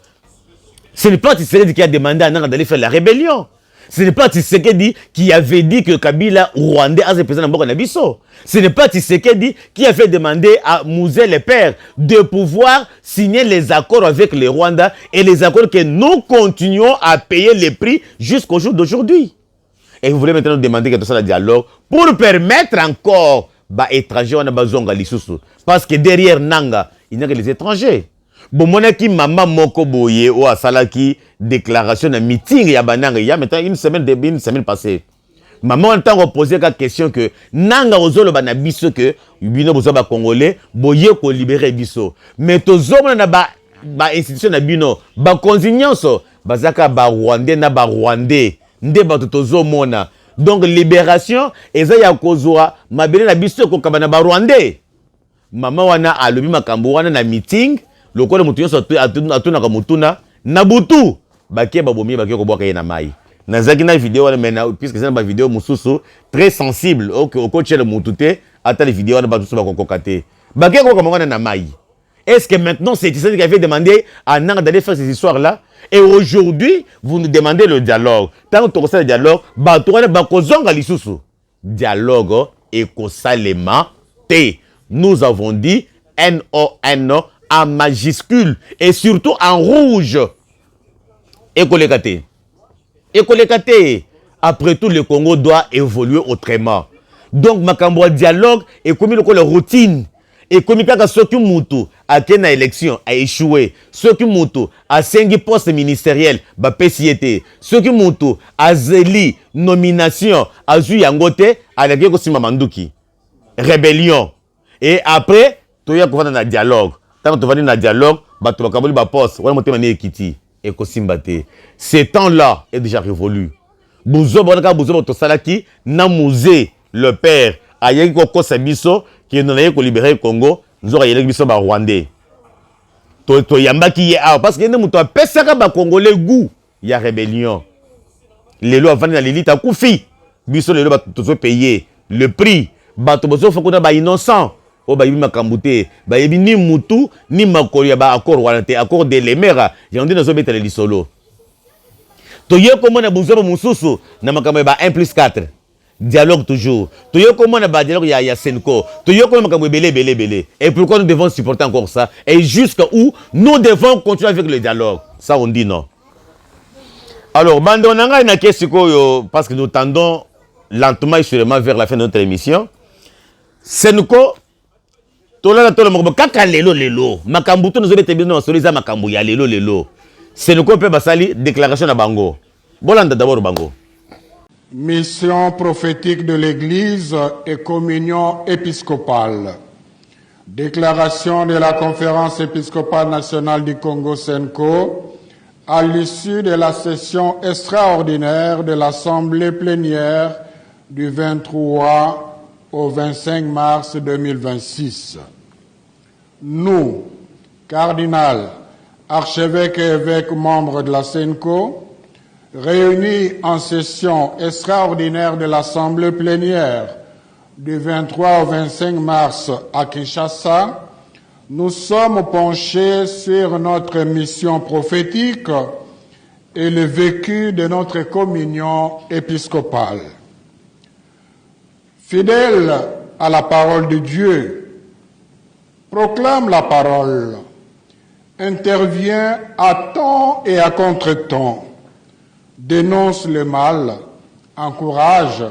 Ce n'est pas Tshisekedi qui a demandé à Nanga d'aller faire la rébellion. Ce n'est pas Tshisekedi qui avait dit que Kabila Rwandais a représenté Mboka Nabiso. Ce n'est pas Tshisekedi qui avait demandé à Mouzé le père de pouvoir signer les accords avec les Rwandais et les accords que nous continuons à payer les prix jusqu'au jour d'aujourd'hui. Et vous voulez maintenant demander que tout ça le dialogue pour permettre encore aux étrangers à bazonga lisusu. Parce que derrière Nanga, il n'y a que les étrangers. Bon, mon qui maman moko boye ou a salaki déclaration de meeting ya bananga ya maintenant une semaine passée. Maman a tant posé la question que nanga ozolo bana biso que bino bozo ba congolais boye ko libérer biso. Mais tozomo na ba institution na bino ba consignance bazaka ba rwandais na ba rwandais nde ba tozomona. Donc libération eza ya kozwa mabele na biso ko kabana ba rwandais. Maman wana alobi makambo wana na meeting. Le corps de Moutouna atuna ka Moutouna Nabutu baké babomi baké ko boka na mai. Nazaki na vidéo mais puisque c'est une vidéo mususu très sensible au coach le Moutouté ata les vidéos na batusu ba kokate. Baké ko komona na mai. Est-ce que maintenant c'est ça qui avait demandé à Nanga d'aller faire ces histoires là et aujourd'hui vous nous demandez le dialogue. Tant que tu le dialogue, batouana bakozonga lisusu. Dialogue et kosalema T. Nous avons dit NON en majuscule et surtout en rouge. Écolekate. Après tout, le Congo doit évoluer autrement. Donc, makambo dialogue et comme il y a routine. Et comme il y a ceux qui moutou à une élection a échoué, ceux qui moutou à 5 postes ministériels, bah PCT, ceux qui moutou à zeli nomination à Zuyangote à la guerre Manduki. Rébellion. Et après, tu y a un dialogue. Tant que tu vas dans le dialogue, tu vas poste, tu vas monter Ekiti. et Kosimbate. Ce temps-là est déjà révolu. Bouzo Tosalaki, Namouze, le père, Ayeki Koko Sabiso, qui est donné pour libérer le Congo, nous aurons Yelek Biso Rwandais. To Yambaki ye a, parce que nous avons pesaka ba Congolais goût, il y a rébellion. Les lois vendent dans l'élite à Koufi, Biso les lois va payer le prix, Batobozo Fokona ba innocent. Oh bah il m'a cambouté, bah il ni Moutou ni Makori ba accord Walante, accord de l'Emera, j'ai dit dans ce bétal solo. Toyo comment na bouzo mususu na makambo ba 1+4. Dialogue toujours. Toyo comment na ba dialogue ya Senko. Toyo comment makambo belé. Et pourquoi nous devons supporter encore ça? Et jusqu'à où nous devons continuer avec le dialogue? Ça on dit non. Alors, bandonanga na kesiko parce que nous tendons lentement et sûrement vers la fin de notre émission. Senko Tola makambo kaka lelo. Makambo to nous obete bino soliza makambo ya lelo. C'est nous qu'on peut passer déclaration à Bango. Bolanda d'abord Bango. Mission prophétique de l'Église et communion épiscopale. Déclaration de la Conférence épiscopale nationale du Congo Senko à l'issue de la session extraordinaire de l'Assemblée plénière du 23 au 25 mars 2026. Nous, cardinal, archevêques et évêques membres de la Senko, réunis en session extraordinaire de l'Assemblée plénière du 23 au 25 mars à Kinshasa, nous sommes penchés sur notre mission prophétique et le vécu de notre communion épiscopale. Fidèle à la parole de Dieu, proclame la parole, intervient à temps et à contre-temps, dénonce le mal, encourage,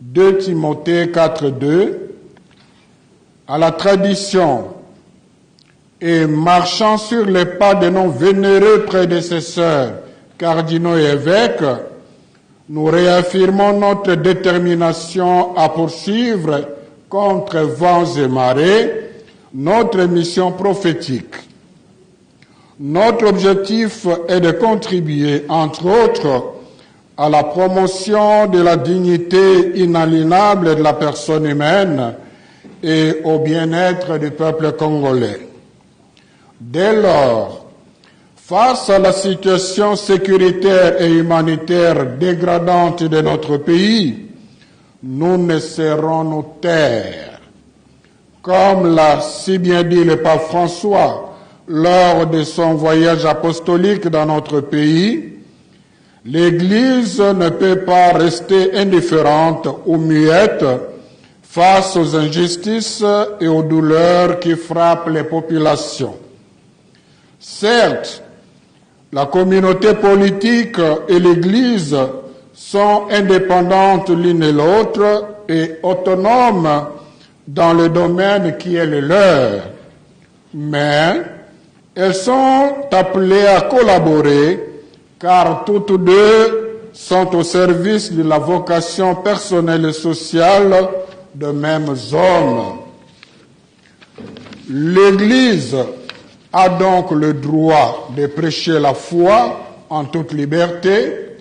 2 Timothée 4:2, à la tradition et marchant sur les pas de nos vénéreux prédécesseurs, cardinaux et évêques, nous réaffirmons notre détermination à poursuivre contre vents et marées notre mission prophétique. Notre objectif est de contribuer, entre autres, à la promotion de la dignité inaliénable de la personne humaine et au bien-être du peuple congolais. Dès lors, face à la situation sécuritaire et humanitaire dégradante de notre pays, nous ne serons nous taire. Comme l'a si bien dit le pape François lors de son voyage apostolique dans notre pays, l'Église ne peut pas rester indifférente ou muette face aux injustices et aux douleurs qui frappent les populations. Certes, la communauté politique et l'Église sont indépendantes l'une et l'autre et autonomes dans le domaine qui est le leur, mais elles sont appelées à collaborer car toutes deux sont au service de la vocation personnelle et sociale de mêmes hommes. L'Église a donc le droit de prêcher la foi en toute liberté,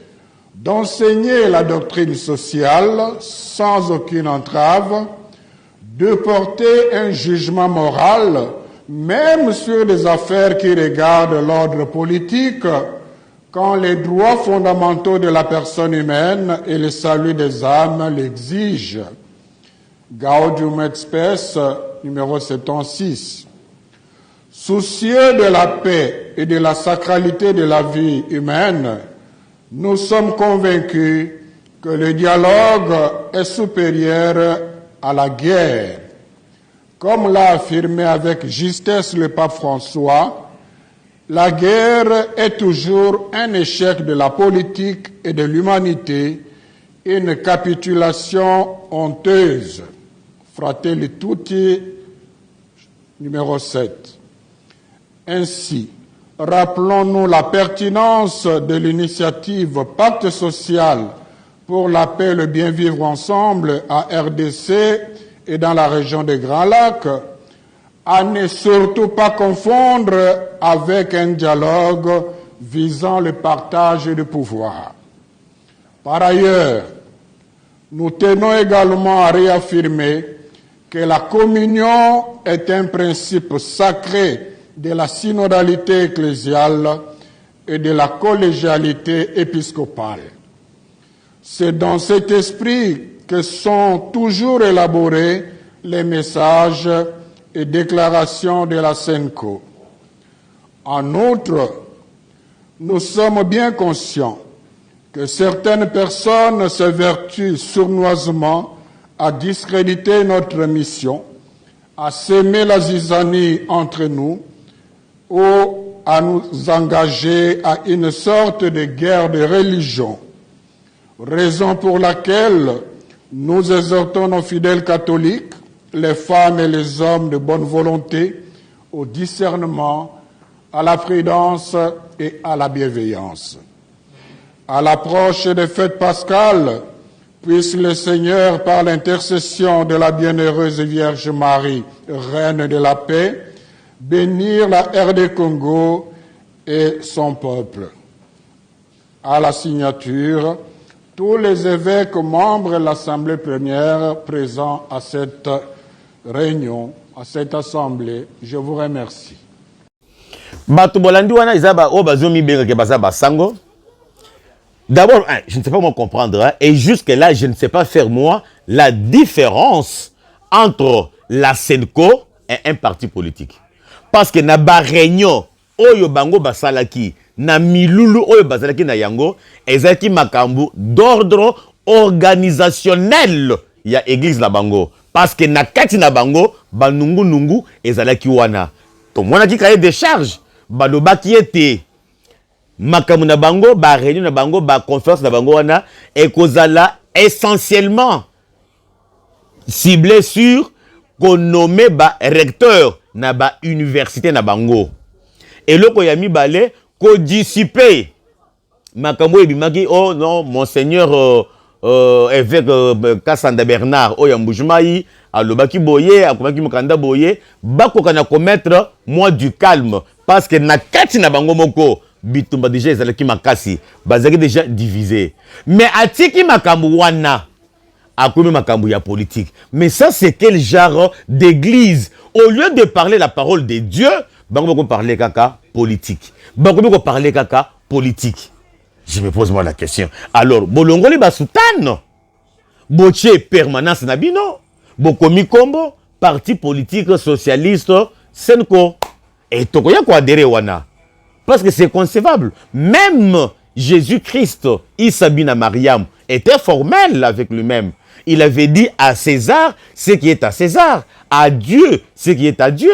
d'enseigner la doctrine sociale sans aucune entrave, de porter un jugement moral, même sur des affaires qui regardent l'ordre politique, quand les droits fondamentaux de la personne humaine et le salut des âmes l'exigent. Gaudium et Spes, numéro 76. Soucieux de la paix et de la sacralité de la vie humaine, nous sommes convaincus que le dialogue est supérieur à la guerre. Comme l'a affirmé avec justesse le pape François, la guerre est toujours un échec de la politique et de l'humanité, une capitulation honteuse. Fratelli Tutti, numéro 7. Ainsi, rappelons-nous la pertinence de l'initiative Pacte social pour la paix et le bien vivre ensemble à RDC et dans la région des Grands Lacs, à ne surtout pas confondre avec un dialogue visant le partage du pouvoir. Par ailleurs, nous tenons également à réaffirmer que la communion est un principe sacré de la synodalité ecclésiale et de la collégialité épiscopale. C'est dans cet esprit que sont toujours élaborés les messages et déclarations de la SENCO. En outre, nous sommes bien conscients que certaines personnes s'évertuent sournoisement à discréditer notre mission, à s'aimer la zizanie entre nous ou à nous engager à une sorte de guerre de religion, raison pour laquelle nous exhortons nos fidèles catholiques, les femmes et les hommes de bonne volonté, au discernement, à la prudence et à la bienveillance. À l'approche des fêtes pascales, puisse le Seigneur, par l'intercession de la bienheureuse Vierge Marie, Reine de la paix, bénir la RD Congo et son peuple. À la signature, tous les évêques membres de l'Assemblée plénière présents à cette réunion, à cette assemblée, je vous remercie. D'abord, je ne sais pas comment comprendre, hein, et jusque-là, je ne sais pas faire, moi, la différence entre la SENCO et un parti politique. Parce que na ba réunion, oyo bango basalaki, na milulu oyo basalaki na yango, ezaki makambu d'ordre organisationnel ya église la bango. Parce que na kati na bango, banungu nungu ezalaki wana. To mwana ki kaye de charge, balobaki ete makambu na bango, ba réunion na bango, ba conférence na bango wana, ekozala essentiellement ciblé sur qu'on nomme ba recteur na ba université na bango. Et loko ya mibale ko dissiper makambo ebimaki oh non monseigneur évêque Kassanda Bernard o ya Mbujimai alobaki boye akomaki mokanda boye bakoka na commettre moi du calme parce que na kati na bango moko bitumba déjà ezalaki makasi bazaki déjà divisé mais atiki makambo wana akomi makambo ya politique. Mais ça, c'est quel genre d'église? Au lieu de parler la parole de Dieu, bango parler caca politique. Bango parler caca politique. Je me pose moi la question. Alors, bolongoli basutano. Boche permanence nabino. Bokomi kombo parti politique socialiste Senko. Et tokoya ko adere wana. Parce que c'est concevable. Même Jésus-Christ, Isabina Mariam, était formel avec lui-même. Il avait dit à César ce qui est à César, à Dieu ce qui est à Dieu.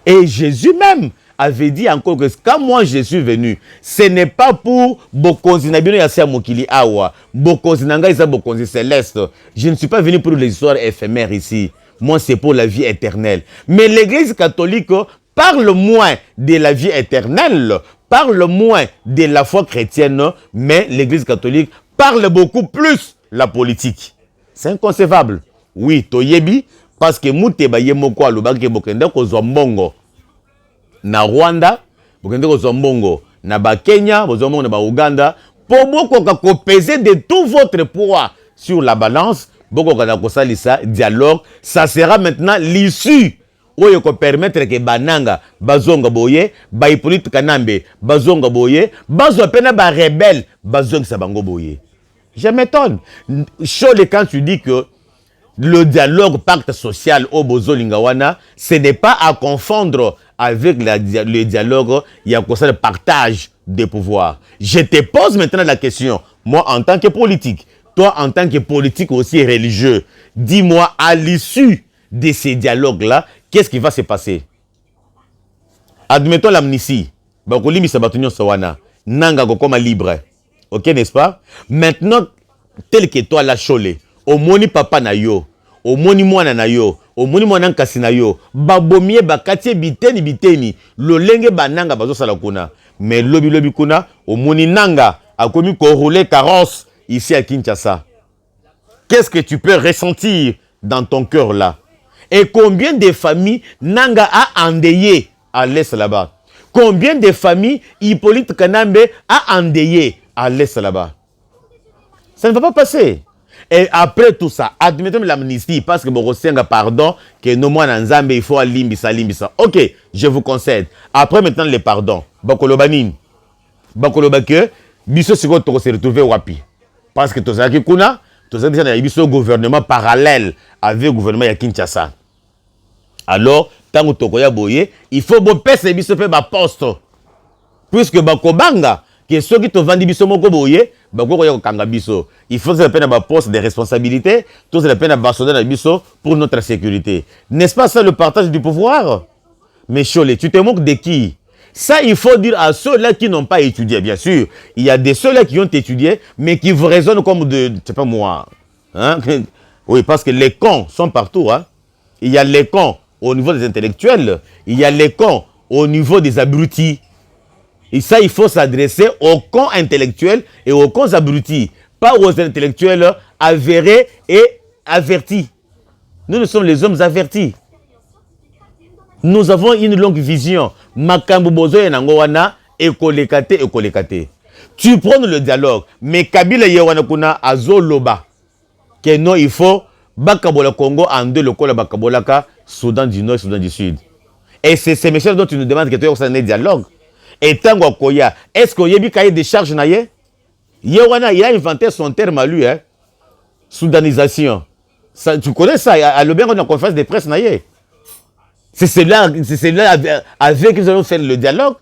Et Jésus même avait dit encore que quand moi je suis venu, ce n'est pas pour bokonzi na bino ya sia mokili awa, bokonzi nanga isa bokonzi céleste. Je ne suis pas venu pour les histoires éphémères ici. Moi c'est pour la vie éternelle. Mais l'Église catholique parle moins de la vie éternelle, parle moins de la foi chrétienne, mais l'Église catholique parle beaucoup plus la politique. C'est inconcevable. Oui, toyebi, parce que mouteba yemoko alobaki bokende kozwa mbongo na Rwanda, bokende kozwa mbongo na ba Kenya, bozwa mbongo na ba Uganda, pour bokoka ko peser de tout votre poids sur la balance, bokoka na kosalisa dialogue, ça sera maintenant l'issue oyo ko permettre que bananga bazonga boye, ba Hippolyte Kanambe bazonga boye, bazwa pena ba rebelle bazonga sa bango boye. Je m'étonne. Chaud quand tu dis que le dialogue pacte social au Bozo Lingawana, ce n'est pas à confondre avec le dialogue, il y a le partage des pouvoirs. Je te pose maintenant la question, moi en tant que politique, toi en tant que politique aussi religieux, dis-moi à l'issue de ces dialogues-là, qu'est-ce qui va se passer? Admettons l'amnistie. Bakolimi Sabatunyo Sawana, Nanga Gokoma libre. Ok, n'est-ce pas? Maintenant, tel que toi la cholé, au moni papa na yo, au moni mwana na yo, au moni mwana nkasi na yo, babomie bakatie biteni, lo lenge bananga bazo sala kuna. Mais lobi kuna, au moni nanga, a commis qu'on roulait carrosse ici à Kinshasa. Qu'est-ce que tu peux ressentir dans ton cœur là? Et combien de familles nanga a endeuillé à l'est là-bas? Combien de familles Hippolyte Kanambe a endeuillées à l'Est là-bas? Ça ne va pas passer. Et après tout ça, admettons l'amnistie, parce que bon, pardon, que nos mois Nzambe, il faut limbisa. Ok, je vous concède. Après maintenant les pardons. Bakolobanin. Bakoloba que, biso siko toko se retrouver wapi. Parce que tous qui kuna, tous déjà dans biso gouvernement parallèle avec le gouvernement ya Kinshasa. Alors, tant que toko ya boye, il faut bon pèse biso pe ba poste. Puisque bakobanga, que ceux qui te vendent biso moko boye, il faut que la peine à poste de responsabilité, tous la peine à basonner dans biso pour notre sécurité. N'est-ce pas ça le partage du pouvoir? Mais Cholé, tu te moques de qui? Ça, il faut dire à ceux-là qui n'ont pas étudié, bien sûr. Il y a des ceux-là qui ont étudié, mais qui vous raisonnent comme de, je sais pas moi. Hein? Oui, parce que les cons sont partout. Hein? Il y a les cons au niveau des intellectuels, il y a les cons au niveau des abrutis. Et ça, il faut s'adresser aux cons intellectuels et aux cons abrutis, pas aux intellectuels avérés et avertis. Nous sommes les hommes avertis. Nous avons une longue vision. Makambo bozo yanangowana ekolekate. Tu prends le dialogue, mais Kabila yewana kuna azoloba. Que non, il faut bakabola Congo en deux lokola bakabolaka Soudan du Nord, Soudan du Sud. Et c'est ces messieurs dont tu nous demandes que tu aies un dialogue. Et tango koya, est-ce qu'il y a des cahiers de charges naye? Yewana, il a inventé son terme à lui, hein? Soudanisation. Ça, tu connais ça? À l'Aubert, on a conférence de presse naye. C'est celui-là avec qui nous allons faire le dialogue?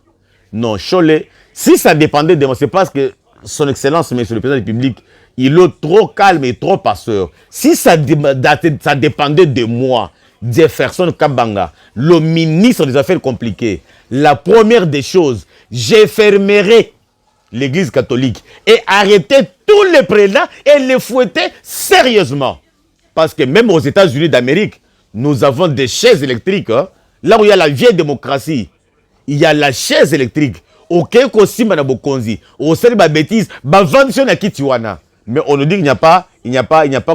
Non, Cholé. Si ça dépendait de moi, c'est parce que son Excellence, Monsieur le Président de la République, il est trop calme et trop passeur. Si ça dépendait de moi, Jefferson Kabanga, le ministre des Affaires compliquées, la première des choses, je fermerai l'église catholique et arrêter tous les prélats et les fouetter sérieusement. Parce que même aux États-Unis d'Amérique, nous avons des chaises électriques. Hein? Là où il y a la vieille démocratie, il y a la chaise électrique. Ok, aussi manabokonzi, au sein de ma bêtise, mais on nous dit qu'il n'y a pas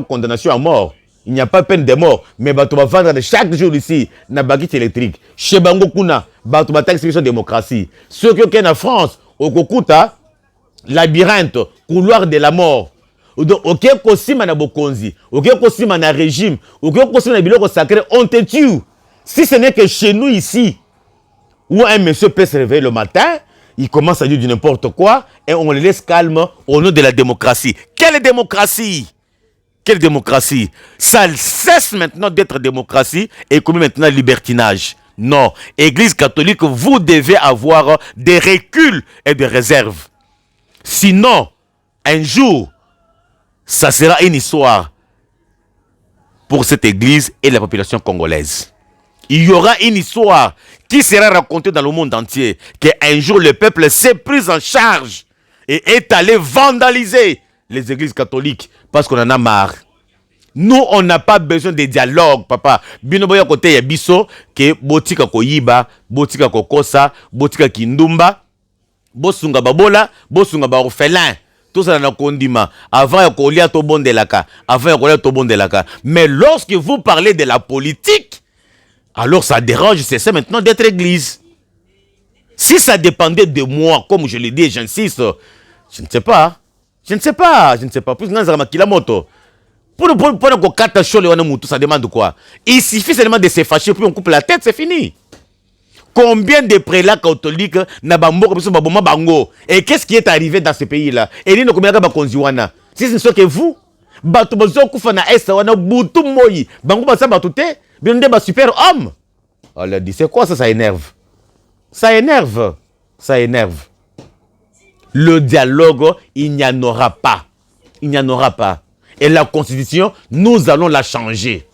condamnation à mort. Il n'y a pas peine de mort. Mais tu vas vendre chaque jour ici na baguette électrique. Chez Bango Kuna, tu vas t'expliquer démocratie. Ceux qui sont en France, au Kokuta, labyrinthe, couloir de la mort. Ok, aussi manabokonzi, ok, aussi mana régime, ok, aussi mana biloko sacré, on te tue. Si ce n'est que chez nous ici, où un monsieur peut se réveiller le matin, il commence à dire du n'importe quoi et on le laisse calme au nom de la démocratie. Quelle démocratie? Quelle démocratie? Ça cesse maintenant d'être démocratie et comme maintenant libertinage. Non, Église catholique, vous devez avoir des reculs et des réserves. Sinon, un jour, ça sera une histoire pour cette Église et la population congolaise. Il y aura une histoire qui sera racontée dans le monde entier. Qu'un jour, le peuple s'est pris en charge et est allé vandaliser les églises catholiques parce qu'on en a marre. Nous, on n'a pas besoin de dialogue, papa. Binoboya côté ya biso, que botika koyiba, botika kokosa, botika kindumba, bosunga babola, bosunga ba orphelin. Tout ça dans le condiment. Avant, il y a tout bon de la cas. Mais lorsque vous parlez de la politique, alors ça dérange, c'est ça maintenant d'être église. Si ça dépendait de moi, comme je l'ai dit, j'insiste, je ne sais pas. Plus pour kata chole wana mutu, ça demande quoi? Il suffit seulement de se fâcher, puis on coupe la tête, c'est fini. Combien de prélats catholiques na bambo biso baboma bango? Et qu'est-ce qui est arrivé dans ce pays-là? Et ni no combien ba konziwana? Si ce ne soit que vous, bato bozo kufa na est wana butu moyi, bango ba sa batute, bien ba super homme. On a dit c'est quoi ça? Ça énerve. Le dialogue, il n'y en aura pas. Et la Constitution, nous allons la changer.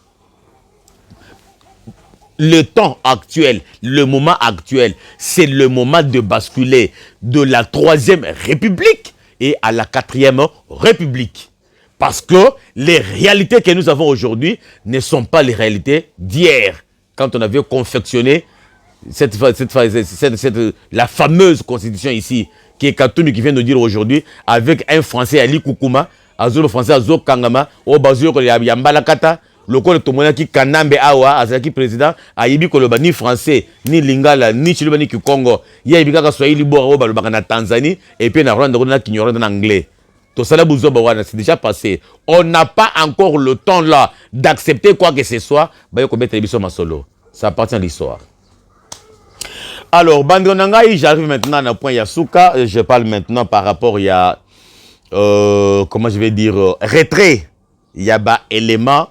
Le temps actuel, le moment actuel, c'est le moment de basculer de la 3e République et à la 4e République. Parce que les réalités que nous avons aujourd'hui ne sont pas les réalités d'hier. Quand on avait confectionné la fameuse constitution ici, qui est Katoumi qui vient de dire aujourd'hui, avec un Français Ali Koukouma, Azolo Français Azo Kangama, Obazur Yambalakata, lokola tomonaki Kanambe awa azalaki président ayebi koloba ni français ni lingala ni chiluba ni kikongo ye ayebi kaka swahili bora oyo balobaka na Tanzanie et puis na Rwanda na kinyoro na anglais. Tout ça c'est déjà passé. On n'a pas encore le temps là d'accepter quoi que ce soit. Ça appartient à l'histoire. Alors, Bandonangai, j'arrive maintenant à un point Yasuka. Je parle maintenant par rapport à comment je vais dire retrait. Il y a un élément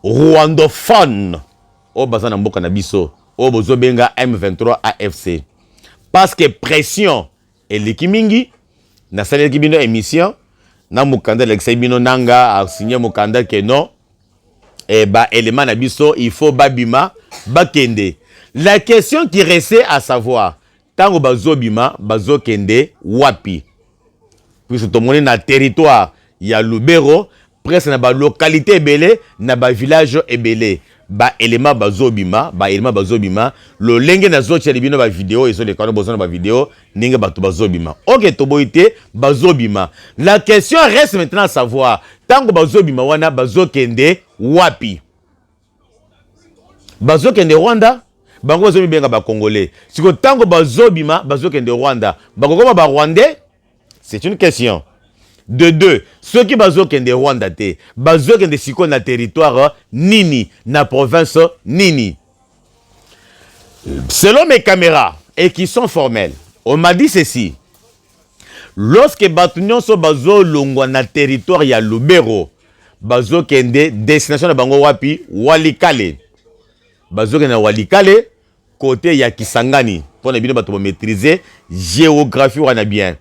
rwandophone au Bazana Mboka Nabiso au Bozobenga M23 AFC. Parce que pression et l'équimingi na salé kibino émission na mukanda l'exai bino nanga a signé mukanda que non et ba élément na biso il faut babima bakende. La question qui restait à savoir tango bazobima bazokende wapi puisque tout le monde na territoire il y a Lubero presque na ba localité belé na ba village ebelé ba élément bazobima le lenge na zo tsheli bino ba vidéo et les canaux besoin ba vidéo ninga ba bazobima OK toboité bazobima. La question reste maintenant à savoir tango bazobima wana bazokende wapi bazokende Rwanda bango bazomi benga ba congolais siko tango bazobima bazokende Rwanda bakokoma ba rwandais c'est une question. De deux, ceux qui bazokende Rwanda te, bazokende siko na territoire nini, na province nini. Selon mes caméras, et qui sont formelles, on m'a dit ceci. Lorsque batunyon so bazo longwa na territoire ya Lubero, bazokende destination na bango wapi, Walikale. Bazokende na Walikale, côté ya Kisangani. Pour ne bien maîtriser géographie wana bien.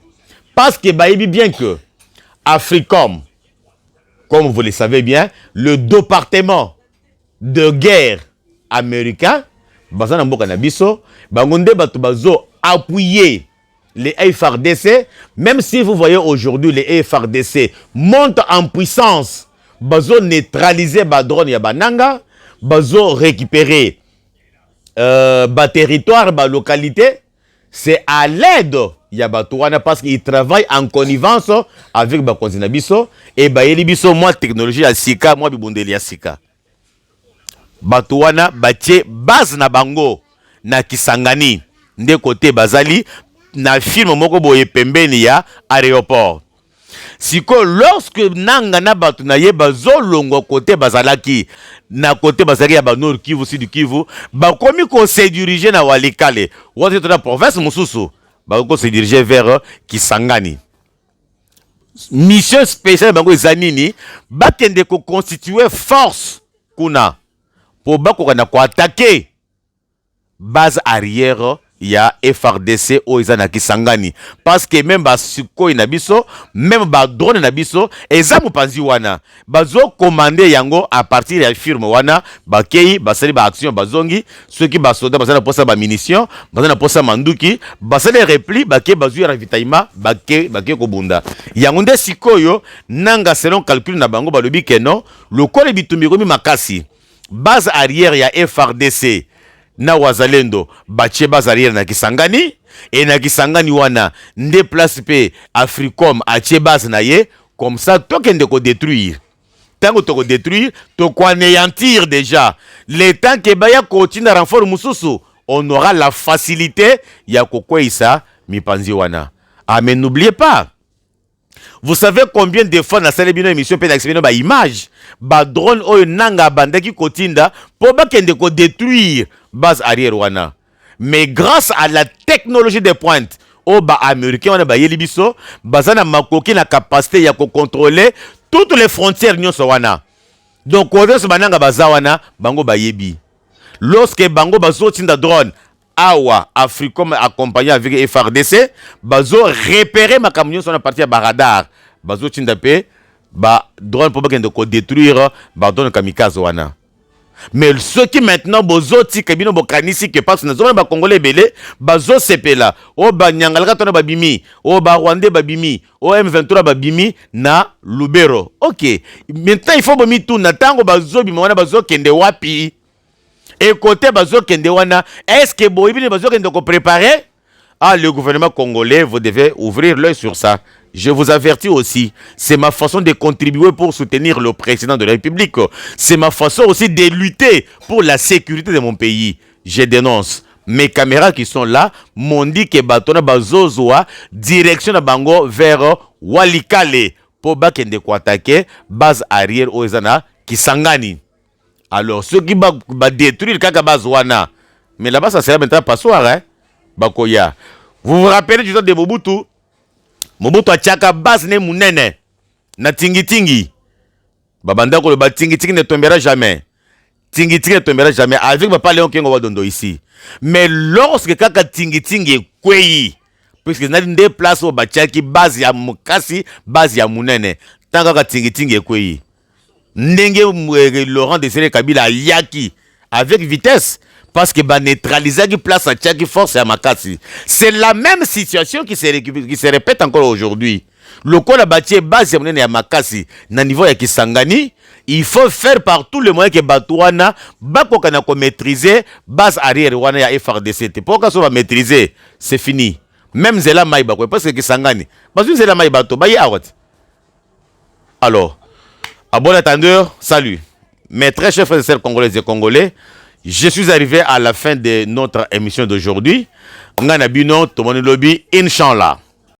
Parce que baïbi bien que Africom, comme vous le savez bien, le département de guerre américain, Bazana Mboka Nabiso, Bangonde Batubazo appuyer les FARDC, même si vous voyez aujourd'hui les FARDC montent en puissance, Bazo neutraliser Badron ya Bananga, Bazo récupérer territoire, localité, c'est à l'aide Yabatouana parce qu'ils travaillent en connivence avec Bakonzina Biso et Bayeli Biso, moi technologie à Sika, moi Bibundeli à Sika. Batouana batie base na bango na Kisangani, de côté Bazali, na film moko boye pembeni ya aéroport. Siko lorsque nanga na batu na ye bazolongo côté Bazalaki, na côté Bazali ya Banor Kivu, Sud Kivu, bakomi ko se diriger na Walikale, wote na province Mususu. Bango se diriger vers Kisangani. Mission spéciale bango zanini bakende ko constituer force kuna pour bako na ko attaquer base arrière ya FRDC o izana Kisangani parce que même ba sikoy na biso même ba drone na biso ezamu panzi wana bazo commander yango à partir ya firme wana bakei basali ba action bazongi ceux qui ba soda basala posa ba munitions basala posa manduki basala repli bakei bazu ravitaillement bakei ko bunda yango nde sikoyo nanga selon calcul na bango balobi que non le kole bitumbi komi makasi base arrière ya FRDC na wazalendo bache base arrière na Kisangani et na Kisangani wana nde place pe Africom ache base na ye comme ça tokende ko détruire tango to ko détruire to ko anéantir déjà le temps que baya continue renfort mususu on aura la facilité ya kokweisa mipanzi wana. Ah mais n'oubliez pas, vous savez combien de fois na salebino émission pe na ba image ba drone oyo nanga bandaki kotinda po bakende ko détruire base arrière wana. Mais grâce à la technologie de pointe au ba américain wana ba yelibiso bazana makoki na capacité ya ko contrôler toutes les frontières nyonso wana. Donc odeso bananga bazawana bango ba yebi. Lorsque bango bazo tinda drone awa Africom accompagné avec FRDC bazo repérer ma camion sur la partie à radar bazo tinda pe ba drone pour pas ko détruire ba drone kamikaze wana. Mais ceux qui maintenant bozo tikabino bokanisi que parce na zone ba congolais belé bazo sepela o ba nyangala tona babimi o ba rwandais babimi o M23 babimi na Lubero. OK, maintenant il faut bomi tout na tango bazo bima wana bazo kende wapi. Et côté bazo kende wana, est-ce que boibine bazo kende ko préparer? Ah, le gouvernement congolais, vous devez ouvrir l'œil sur ça. Je vous avertis aussi, c'est ma façon de contribuer pour soutenir le président de la République. C'est ma façon aussi de lutter pour la sécurité de mon pays. Je dénonce. Mes caméras qui sont là m'ont dit que Batona Bazozoa, direction de Bango vers Walikale, pour bakende ko attaquer base arrière au Ezana Kisangani. Alors, ceux qui vont détruire kaka base wana, mais là-bas ça sera maintenant passoire, hein? Bakoya. Vous vous rappelez du temps de Mobutu? Mobutu a tchaka base ne munene na tingi. Babanda ko le ba tingi ne tombera jamais. Tingi ne tombera jamais. Avec papa Léon Kengo Wadondo ici. Mais lorsque kaka tingi est kwei, puisque n'a des places au bachaki base ya mukasi, base ya munene. Tant kaka tingi est kwei. Ndenge Laurent Désiré Kabila yaki avec vitesse. Parce que ba neutraliser qui place à Tchaki force à Makasi. C'est la même situation qui se répète encore aujourd'hui. Le col a bâti base à Makasi, na niveau ya Kisangani, il faut faire par tous les moyens que Batouana, Bakokana ko maîtriser base arrière wana ya FRDC. Pourquoi ça va maîtriser? C'est fini. Même Zela Maïba, parce que Kisangani, parce que Zela Maïba to baye awat. Alors, à bon attendeur, salut. Mes très chers frères et sœurs congolaises et congolais, je suis arrivé à la fin de notre émission d'aujourd'hui. On a un bino, tout le monde lobby, Inch'Allah.